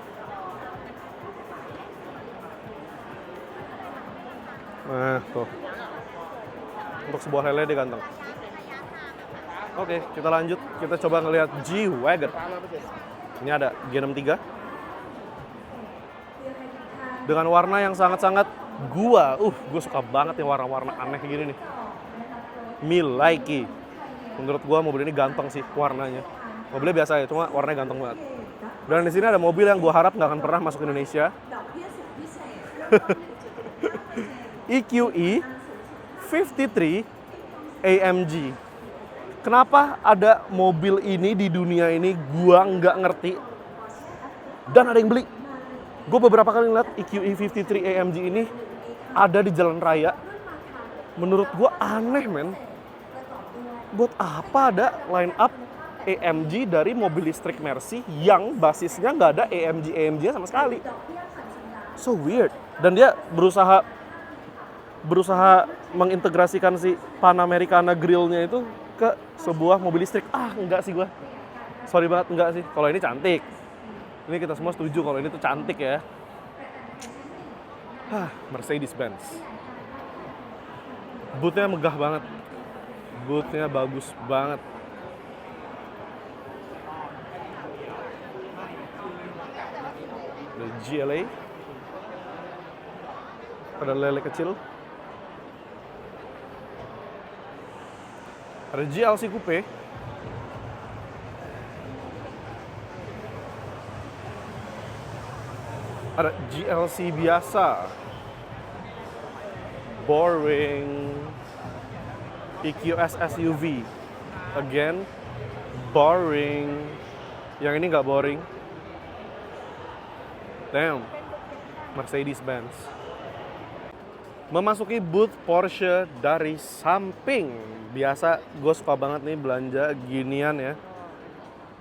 Nah, tuh. Untuk sebuah lele dia ganteng. Oke, kita lanjut. Kita coba ngelihat G-Wagon. Ini ada G63. Dengan warna yang sangat-sangat gua suka banget yang warna-warna aneh gini nih. Milaiki. Menurut gua mobil ini ganteng sih warnanya. Mobilnya biasa ya, cuma warnanya ganteng banget. Dan di sini ada mobil yang gua harap nggak akan pernah masuk Indonesia. EQE 53 AMG. Kenapa ada mobil ini di dunia ini gua nggak ngerti. Dan ada yang beli. Gue beberapa kali ngeliat EQE 53 AMG ini ada di jalan raya. Menurut gue aneh, men. Buat apa ada line up AMG dari mobil listrik Mercy yang basisnya nggak ada AMG sama sekali. So weird. Dan dia berusaha mengintegrasikan si Panamericana grillnya itu ke sebuah mobil listrik. Enggak sih gue. Sorry banget, enggak sih. Kalau ini cantik. Ini kita semua setuju kalau ini tuh cantik ya. Mercedes-Benz. Bootnya megah banget. Bootnya bagus banget. Ada GLA. Ada lele kecil. Ada GLC Coupe. Ada GLC biasa. Boring. EQS SUV. Again, boring. Yang ini nggak boring. Damn. Mercedes-Benz. Memasuki booth Porsche dari samping. Biasa gue suka banget nih belanja ginian ya.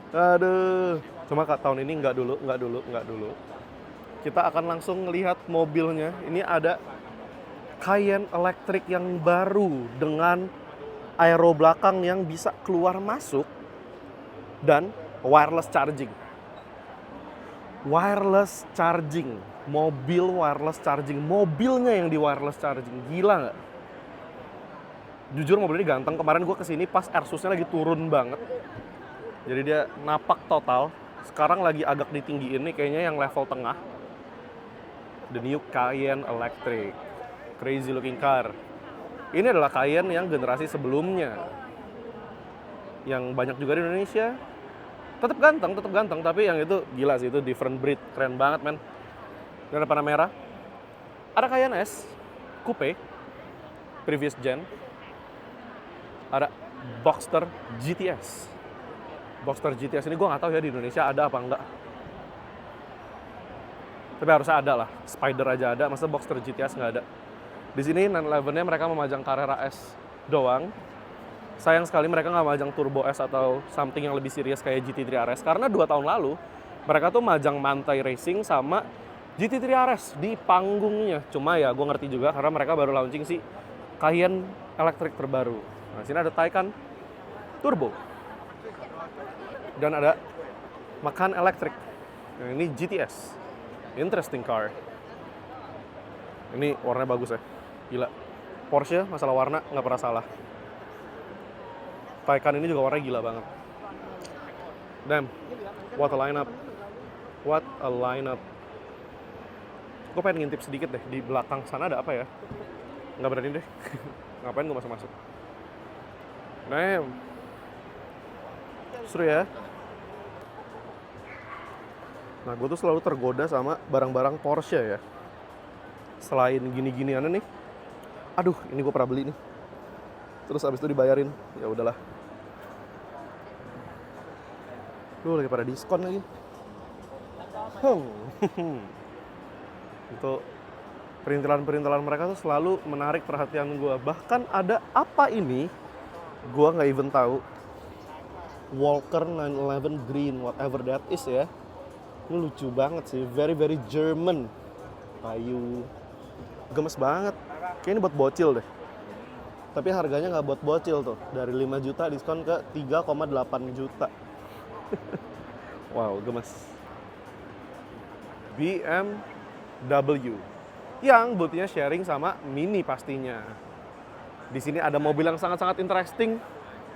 Aduh. Cuma tahun ini nggak dulu. Kita akan langsung ngelihat mobilnya. Ini ada Cayenne Electric yang baru dengan aero belakang yang bisa keluar masuk dan wireless charging. Wireless charging, mobil wireless charging, mobilnya yang di wireless charging, gila nggak? Jujur mobil ini ganteng. Kemarin gue kesini pas Airsusnya lagi turun banget, jadi dia napak total. Sekarang lagi agak ditinggiin nih, kayaknya yang level tengah. The new Cayenne Electric, crazy looking car. Ini adalah Cayenne yang generasi sebelumnya, yang banyak juga di Indonesia. Tetap ganteng, tapi yang itu gila sih, itu different breed, keren banget men. Ini ada Panamera, ada Cayenne S, Coupe, previous gen, ada Boxster GTS. Boxster GTS ini gue nggak tahu ya di Indonesia ada apa enggak. Tapi harusnya ada lah, Spider aja ada, masa Boxster GTS nggak ada. Di sini 911-nya mereka memajang Carrera S doang. Sayang sekali mereka nggak majang Turbo S atau something yang lebih serius kayak GT3 RS. Karena 2 tahun lalu, mereka tuh majang Manthey Racing sama GT3 RS di panggungnya. Cuma ya gue ngerti juga karena mereka baru launching si Cayenne Electric terbaru. Nah, sini ada Taycan Turbo. Dan ada Macan Electric. Nah, ini GTS. Interesting car. Ini warnanya bagus ya. Gila. Porsche masalah warna nggak pernah salah. Taycan ini juga warnanya gila banget. Damn. What a lineup. What a lineup. Gue pengen ngintip sedikit deh. Di belakang sana ada apa ya? Nggak berani deh. Ngapain gue masuk-masuk. Damn. Seru ya. Nah, gue tuh selalu tergoda sama barang-barang Porsche ya. Selain gini-giniannya nih. Aduh, ini gue pernah beli nih. Terus abis itu dibayarin. Ya udahlah. Duh, lagi pada diskon lagi. Untuk perintilan-perintilan mereka tuh selalu menarik perhatian gue. Bahkan ada apa ini, gue nggak even tahu. Walker 911 green, whatever that is ya. Ini lucu banget sih, very very German. Kayu gemes banget. Kayaknya ini buat bocil deh. Tapi harganya nggak buat bocil tuh. Dari 5 juta diskon ke 3,8 juta. Wow, gemes. BMW. Yang boothnya sharing sama Mini pastinya. Di sini ada mobil yang sangat-sangat interesting.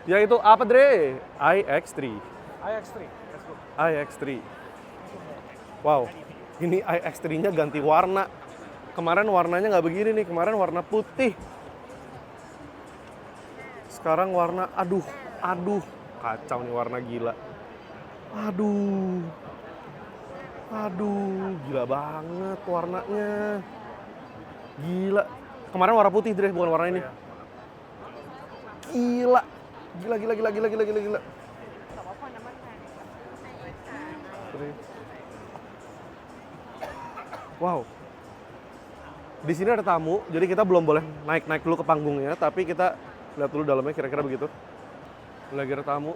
Yaitu apa, Dre? iX3. iX3, let's go. iX3. Wow, ini iX3-nya ganti warna. Kemarin warnanya nggak begini nih, kemarin warna putih. Sekarang warna, aduh, kacau nih warna gila. Aduh, gila banget warnanya. Gila. Kemarin warna putih, Dre, bukan warna ini. Gila. Wow. Di sini ada tamu, jadi kita belum boleh naik dulu ke panggungnya, tapi kita lihat dulu dalamnya kira-kira begitu. Lagi ada tamu,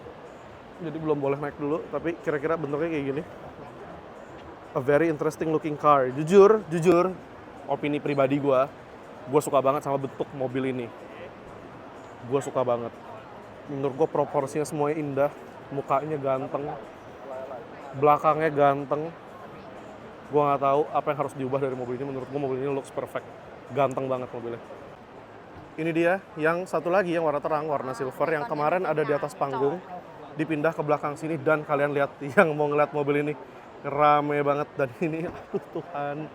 jadi belum boleh naik dulu, tapi kira-kira bentuknya kayak gini. A very interesting looking car. Jujur, opini pribadi gue suka banget sama bentuk mobil ini. Gue suka banget. Menurut gue proporsinya semuanya indah, mukanya ganteng, belakangnya ganteng. Gue nggak tahu apa yang harus diubah dari mobil ini. Menurut gue mobil ini looks perfect, ganteng banget mobilnya. Ini dia yang satu lagi yang warna terang, warna silver yang kemarin ada di atas panggung, dipindah ke belakang sini dan kalian lihat yang mau ngeliat mobil ini rame banget dan ini, aduh Tuhan,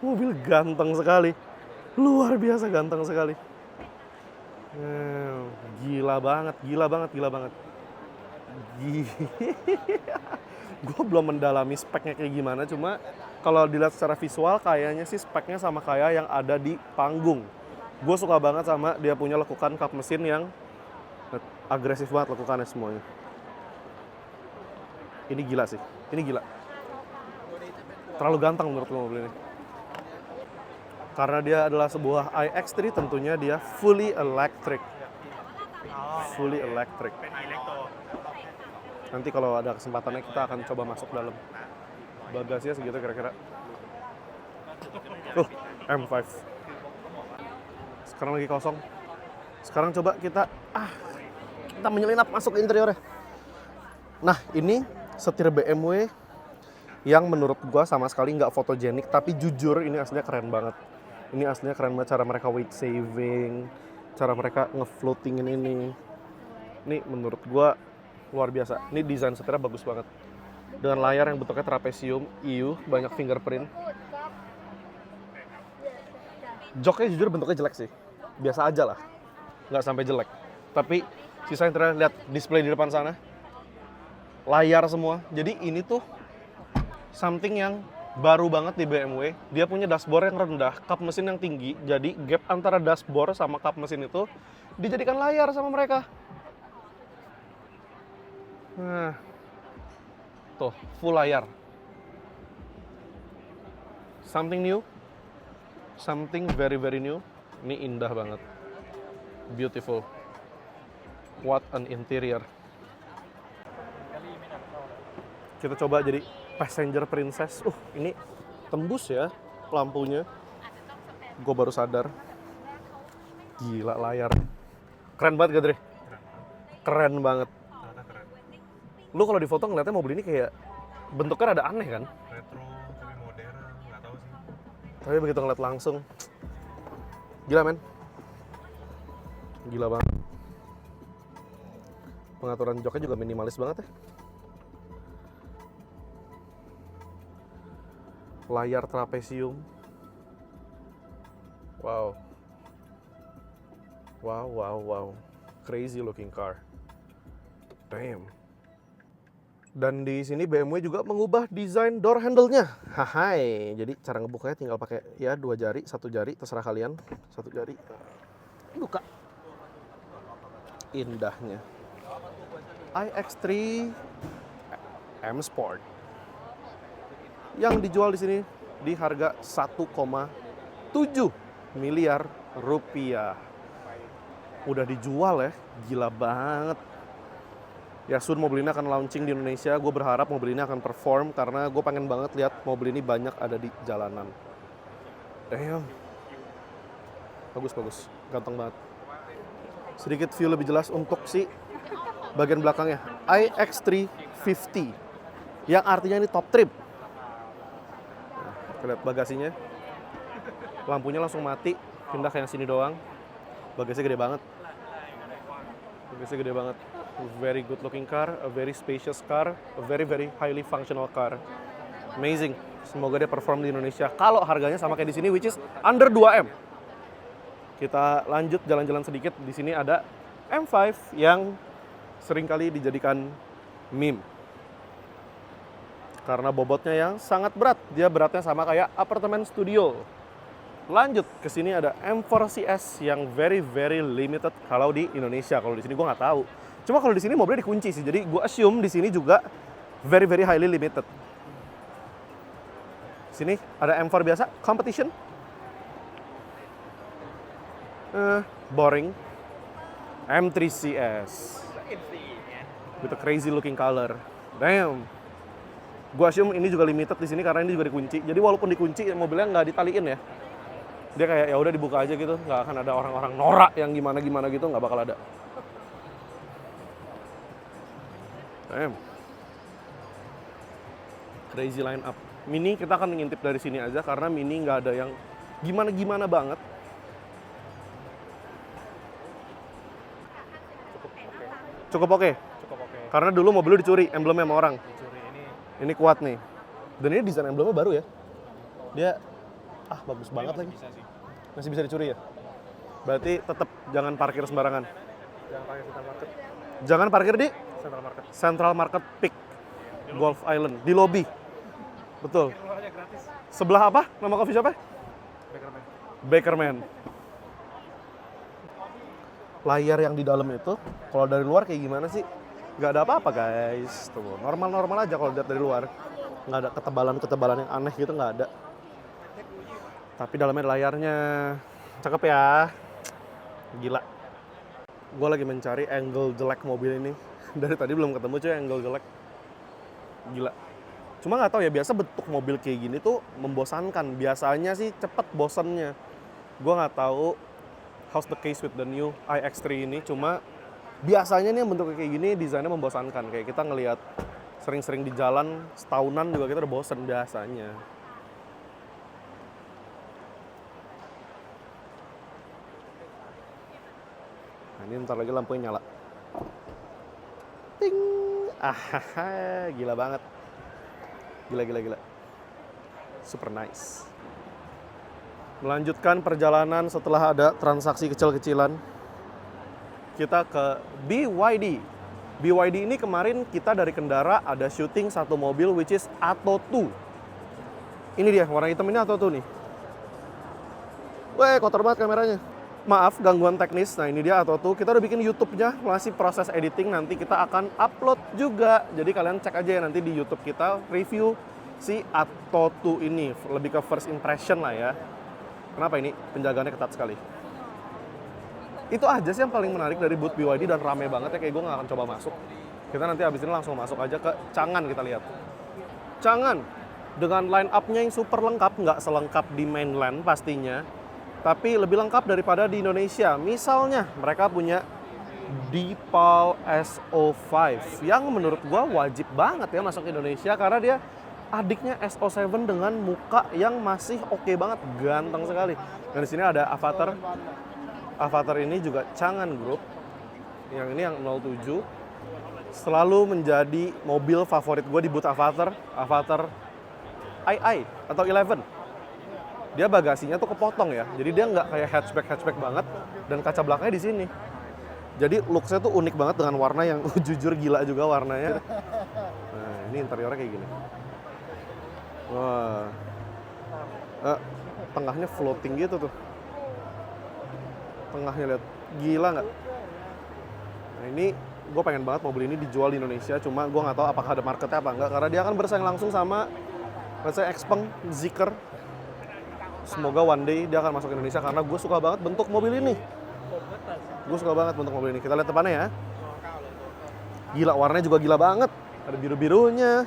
mobil ganteng sekali, luar biasa ganteng sekali. Gila banget. Gue belum mendalami speknya kayak gimana, cuma kalau dilihat secara visual kayaknya sih speknya sama kayak yang ada di panggung. Gue suka banget sama dia punya lekukan kap mesin yang agresif banget lekukannya semuanya. Ini gila sih, ini gila. Terlalu ganteng menurut gue mobil ini. Karena dia adalah sebuah iX3, tentunya dia fully electric. Nanti kalau ada kesempatannya kita akan coba masuk dalam. Bagasinya segitu kira-kira. M5. Sekarang lagi kosong. Sekarang coba kita menyelinap masuk ke interiornya. Nah, ini setir BMW yang menurut gua sama sekali nggak fotogenik, tapi jujur ini aslinya keren banget. Ini aslinya keren banget cara mereka weight saving, cara mereka ngefloatingin ini. Ini menurut gua luar biasa. Ini desain setirnya bagus banget. Dengan layar yang bentuknya trapesium, EU, banyak fingerprint. Joknya jujur bentuknya jelek sih. Biasa aja lah. Nggak sampai jelek. Tapi sisa interior, lihat display di depan sana. Layar semua. Jadi ini tuh something yang baru banget di BMW. Dia punya dashboard yang rendah, kap mesin yang tinggi. Jadi gap antara dashboard sama kap mesin itu dijadikan layar sama mereka. Nah, tuh full layar. Something new, something very very new. Ini indah banget, beautiful. What an interior. Kita coba jadi passenger princess. Ini tembus ya lampunya. Gue baru sadar. Gila layar. Keren banget gak, Dre? Keren banget. Lu kalau di foto ngeliatnya mobil ini kayak bentuknya rada aneh kan? Retro, tapi modern, nggak tahu sih. Tapi begitu ngeliat langsung, gila men. Gila banget. Pengaturan joknya juga minimalis banget ya. Layar trapesium. Wow. Crazy looking car. Damn. Dan di sini BMW juga mengubah desain door handle-nya. Hai. Jadi cara ngebukanya tinggal pakai ya 2 jari, 1 jari, terserah kalian. 1 jari. Buka. Indahnya. iX3 M Sport. Yang dijual di sini di harga 1,7 miliar rupiah. Udah dijual ya, gila banget. Ya soon mobil ini akan launching di Indonesia. Gue berharap mobil ini akan perform karena gue pengen banget lihat mobil ini banyak ada di jalanan. Damn. Bagus, ganteng banget. Sedikit view lebih jelas untuk si bagian belakangnya. iX350 yang artinya ini top trim. Nah, kita lihat bagasinya. Lampunya langsung mati, pindah ke yang sini doang. Bagasinya gede banget. Very good looking car, a very spacious car, a very highly functional car. Amazing. Semoga dia perform di Indonesia. Kalau harganya sama kayak di sini, which is under 2M. Kita lanjut jalan-jalan sedikit. Di sini ada M5 yang seringkali dijadikan meme. Karena bobotnya yang sangat berat. Dia beratnya sama kayak apartemen studio. Lanjut ke sini ada M4CS yang very limited kalau di Indonesia. Kalau di sini gue nggak tahu. Cuma kalau di sini mobilnya dikunci sih. Jadi gue assume di sini juga very highly limited. Sini ada M4 biasa, competition. Boring. M3CS with a crazy looking color. Damn. Gue assume ini juga limited di sini karena ini juga dikunci. Jadi walaupun dikunci mobilnya nggak ditaliin ya. Dia kayak ya udah dibuka aja gitu, nggak akan ada orang-orang norak yang gimana gitu, nggak bakal ada. Damn. Crazy line up. Mini kita akan ngintip dari sini aja karena Mini nggak ada yang gimana banget. Cukup oke. Karena dulu mobilnya dicuri, emblemnya sama orang. Ini kuat nih. Dan ini desain emblemnya baru ya. Dia bagus banget lagi. Masih bisa dicuri ya? Berarti tetap jangan parkir sembarangan. Jangan parkir di Central Market Peak Golf Island di lobby. Betul. Sebelah apa? Nama coffee shop-nya? Bakerman. Layar yang di dalam itu, kalau dari luar kayak gimana sih? Nggak ada apa-apa guys. Tuh, normal aja kalau lihat dari luar. Nggak ada ketebalan yang aneh gitu, nggak ada. Tapi dalamnya layarnya cakep ya. Gila. Gue lagi mencari angle jelek mobil ini. Dari tadi belum ketemu cuy angle jelek. Gila. Cuma nggak tahu ya, biasa bentuk mobil kayak gini tuh membosankan. Biasanya sih cepet bosannya. Gue nggak tahu how's the case with the new iX3 ini. Cuma biasanya nih bentuknya kayak gini desainnya membosankan. Kayak kita ngelihat sering-sering di jalan setahunan juga kita udah bosan biasanya. Nah, ini ntar lagi lampunya nyala. Ting. Gila banget. Gila. Super nice. Melanjutkan perjalanan setelah ada transaksi kecil-kecilan. Kita ke BYD. BYD ini kemarin kita dari Kendara ada syuting satu mobil which is Atto 2. Ini dia, warna hitam ini Atto 2 nih. Weh, kotor banget kameranya. Maaf, gangguan teknis. Nah, ini dia Atto 2. Kita udah bikin YouTube-nya, masih proses editing. Nanti kita akan upload juga. Jadi kalian cek aja ya nanti di YouTube kita review si Atto 2 ini. Lebih ke first impression lah ya. Kenapa ini? Penjagaannya ketat sekali. Itu aja sih yang paling menarik dari booth BYD dan rame banget ya. Kayak gue nggak akan coba masuk. Kita nanti abis ini langsung masuk aja ke Chang'an, kita lihat. Chang'an dengan line up-nya yang super lengkap. Nggak selengkap di mainland pastinya. Tapi lebih lengkap daripada di Indonesia. Misalnya mereka punya Deepal SO5 yang menurut gua wajib banget ya masuk ke Indonesia karena dia adiknya SO7 dengan muka yang masih oke banget, ganteng sekali. Dan di sini ada Avatar. Avatar ini juga Chang'an Group. Yang ini yang 07. Selalu menjadi mobil favorit gua di booth Avatar. Avatar II atau 11. Dia bagasinya tuh kepotong ya, jadi dia nggak kayak hatchback banget dan kaca belakangnya di sini. Jadi looks-nya tuh unik banget dengan warna yang jujur gila juga warnanya. Nah, ini interiornya kayak gini. Wah, tengahnya floating gitu tuh. Tengahnya lihat, gila nggak? Nah ini gue pengen banget mobil ini dijual di Indonesia, cuma gue nggak tahu apakah ada marketnya apa enggak, karena dia akan bersaing langsung sama, misalnya Xpeng, Zeekr. Semoga one day dia akan masuk ke Indonesia karena gue suka banget bentuk mobil ini. Gue suka banget bentuk mobil ini. Kita lihat depannya ya. Gila, warnanya juga gila banget. Ada biru-birunya.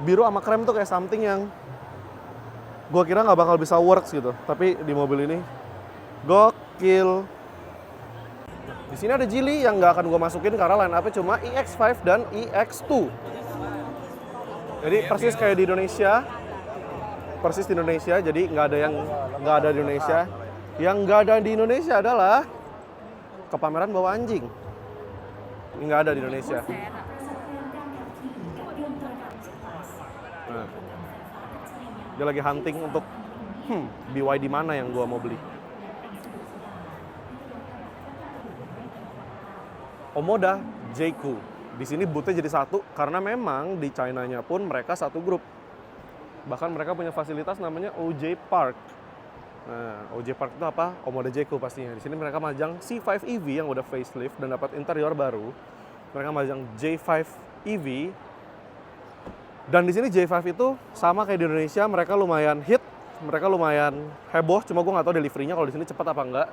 Biru sama krem tuh kayak something yang gue kira nggak bakal bisa works gitu. Tapi di mobil ini gokil. Di sini ada Geely yang nggak akan gue masukin karena line up-nya cuma EX5 dan EX2. Jadi persis kayak di Indonesia. Persis di Indonesia, jadi nggak ada yang nggak ada di Indonesia. Yang nggak ada di Indonesia adalah kepameran bawa anjing. Ini nggak ada di Indonesia. Nah, dia lagi hunting untuk BYD mana yang gua mau beli. Omoda Jayco. Di sini booth-nya jadi satu karena memang di China-nya pun mereka satu grup. Bahkan mereka punya fasilitas namanya OJ Park. Nah, OJ Park itu apa? Omoda Jayco pastinya. Di sini mereka majang C5 EV yang udah facelift dan dapat interior baru. Mereka majang J5 EV. Dan di sini J5 itu sama kayak di Indonesia, mereka lumayan hit, mereka lumayan heboh. Cuma gue nggak tahu delivery-nya kalau di sini cepat apa enggak.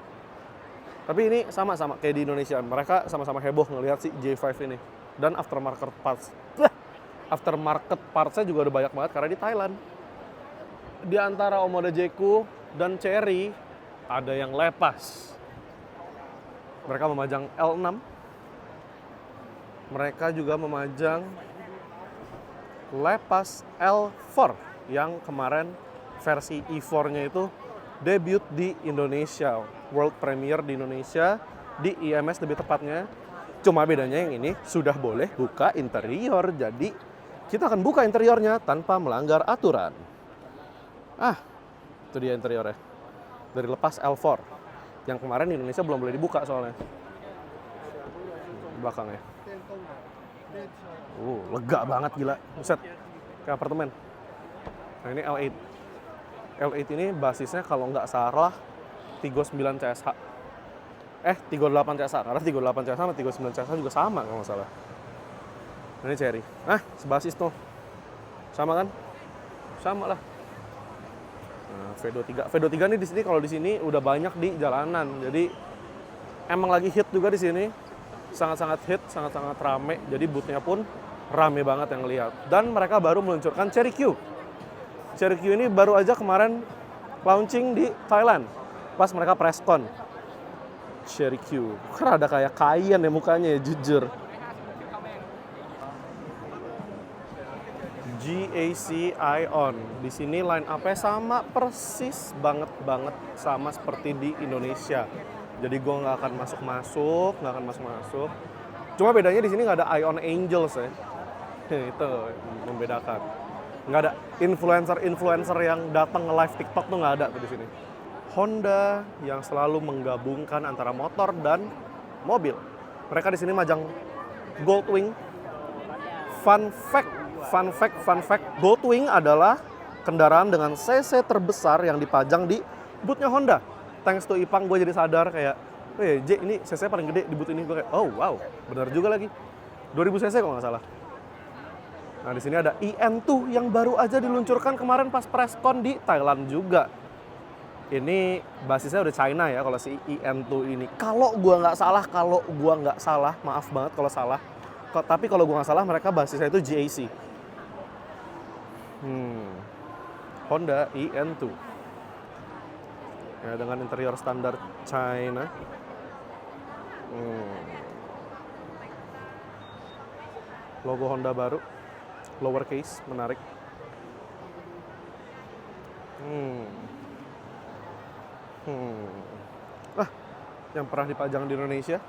Tapi ini sama-sama kayak di Indonesia. Mereka sama-sama heboh ngelihat si J5 ini. Dan aftermarket parts. Aftermarket parts-nya juga udah banyak banget karena di Thailand. Di antara Omoda Jayco dan Chery ada yang lepas. Mereka memajang L6. Mereka juga memajang lepas L4 yang kemarin versi E4-nya itu debut di Indonesia. World Premiere di Indonesia, di IMS lebih tepatnya. Cuma bedanya yang ini sudah boleh buka interior. Jadi kita akan buka interiornya tanpa melanggar aturan. Itu dia interiornya. Dari lepas L4. Yang kemarin di Indonesia belum boleh dibuka soalnya. Belakangnya. Lega banget gila. Buset. Kayak apartemen. Nah ini L8. L8 ini basisnya kalau nggak salah 39 CSH. 38 CSH. Karena 38 CSH sama 39 CSH juga sama kalau nggak salah. Nah, ini Chery. Sebasis tuh. Sama kan? Sama lah. Nah, V23. V23 nih di sini kalau di sini udah banyak di jalanan. Jadi emang lagi hit juga di sini. Sangat-sangat hit, sangat-sangat rame. Jadi booth-nya pun rame banget yang lihat. Dan mereka baru meluncurkan Chery Q. Chery Q ini baru aja kemarin launching di Thailand. Pas mereka presscon. Chery Q. Karena ada kayak kain ya mukanya ya, jujur. GAC Ion. Di sini line up-nya sama persis banget sama seperti di Indonesia. Jadi gue nggak akan masuk. Cuma bedanya di sini nggak ada Ion Angels ya. Itu membedakan. Nggak ada influencer yang datang nge-live TikTok tuh nggak ada tuh di sini. Honda yang selalu menggabungkan antara motor dan mobil. Mereka di sini majang Goldwing. Fun fact, Goldwing adalah kendaraan dengan CC terbesar yang dipajang di bootnya Honda. Thanks to Ipang, gue jadi sadar kayak, J, ini CC paling gede di boot ini. Gue kayak, oh wow, benar juga lagi. 2000 cc kalau nggak salah. Nah di sini ada EN2 yang baru aja diluncurkan kemarin pas presscon di Thailand juga. Ini basisnya udah China ya kalau si EN2 ini. Kalau gua nggak salah, maaf banget kalau salah. Tapi kalau gua nggak salah mereka basisnya itu GAC. Honda EN2. Ya dengan interior standar China. Logo Honda baru. Lowercase, menarik. Yang pernah dipajang di Indonesia,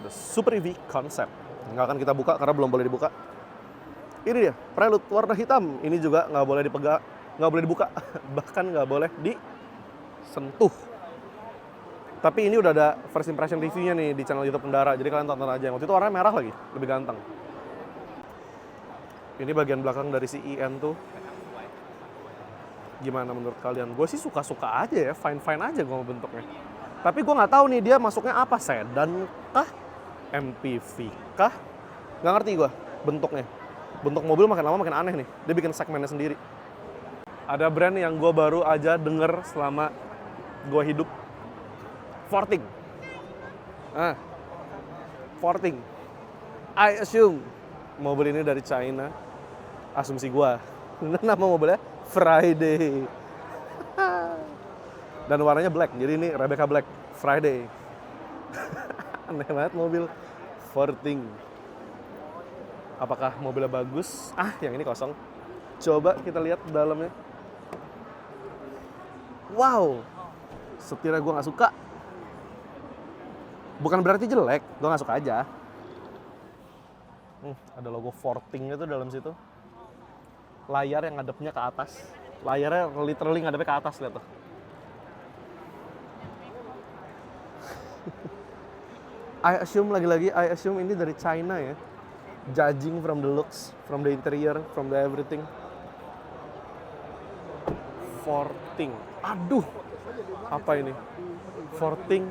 The Super EV Concept. Nggak akan kita buka karena belum boleh dibuka. Ini dia, Prelude warna hitam. Ini juga nggak boleh dipegang, nggak boleh dibuka, bahkan nggak boleh disentuh. Tapi ini udah ada first impression reviewnya nih di channel YouTube Kendara, jadi kalian tonton aja. Waktu itu warnanya merah lagi, lebih ganteng. Ini bagian belakang dari si EN tuh. Gimana menurut kalian? Gue sih suka-suka aja ya, fine-fine aja gue mau bentuknya. Tapi gue nggak tahu nih dia masuknya apa, sedan kah? MPV kah? Nggak ngerti gue bentuknya. Bentuk mobil makin lama makin aneh nih. Dia bikin segmennya sendiri. Ada brand yang gue baru aja denger selama gue hidup. Forting. Forting. I assume mobil ini dari China. Asumsi gua. Nama mobilnya Friday. Dan warnanya black, jadi ini Rebecca Black Friday. Aneh banget mobil Forting. Apakah mobilnya bagus? Yang ini kosong. Coba kita lihat dalamnya. Wow, setirnya gue nggak suka. Bukan berarti jelek, gue nggak suka aja. Ada logo Forting itu dalam situ. Layar yang ngadepnya ke atas. Layarnya literally ngadepnya ke atas, lihat tuh. I assume ini dari China ya. Judging from the looks, from the interior, from the everything. Forting. Aduh. Apa ini? Forting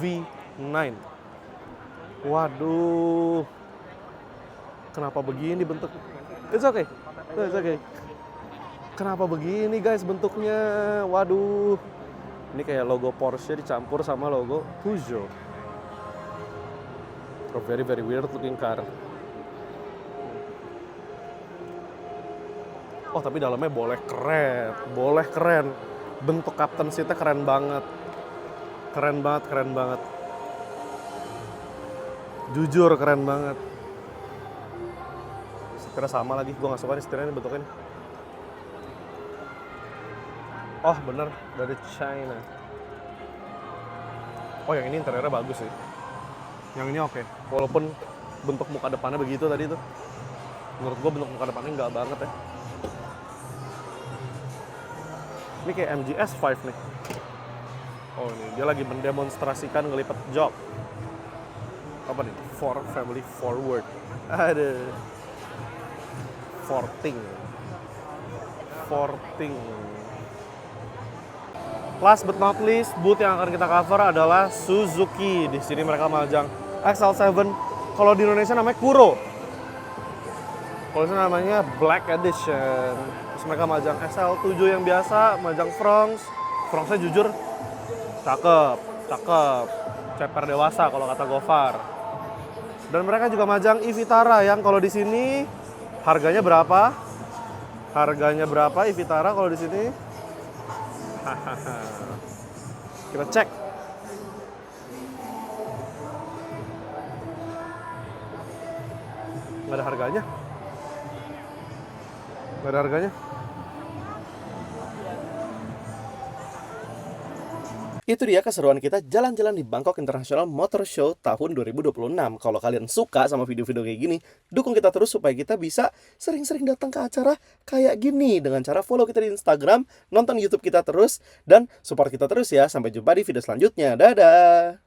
V9. Waduh. Kenapa begini bentuk? It's okay. Kenapa begini guys bentuknya? Waduh. Ini kayak logo Porsche dicampur sama logo Peugeot. A very very weird looking car. Oh tapi dalamnya boleh keren. Bentuk captain seatnya keren banget. Jujur keren banget. Setirnya sama lagi, gue gak suka nih setirnya ini bentuknya. Oh bener, dari China. Oh yang ini interiornya bagus sih. Yang ini oke. Walaupun bentuk muka depannya begitu tadi tuh. Menurut gue bentuk muka depannya nggak banget ya. Ini kayak MGS 5 nih. Oh ini dia lagi mendemonstrasikan ngelipet jok. Apa nih? For family forward. Ada. Forting. Last but not least, booth yang akan kita cover adalah Suzuki. Di sini mereka majang XL7. Kalau di Indonesia namanya Kuro. Kalau di sana namanya Black Edition. Terus mereka majang XL7 yang biasa, majang Fronx. Fronxnya jujur cakep. Ceper dewasa kalau kata Gofar. Dan mereka juga majang e-Vitara yang kalau di sini harganya berapa? e-Vitara kalau di sini? Kita cek. Nggak ada harganya. Itu dia keseruan kita jalan-jalan di Bangkok International Motor Show tahun 2026. Kalau kalian suka sama video-video kayak gini, dukung kita terus supaya kita bisa sering-sering datang ke acara kayak gini. Dengan cara follow kita di Instagram, nonton YouTube kita terus, dan support kita terus ya. Sampai jumpa di video selanjutnya. Dadah!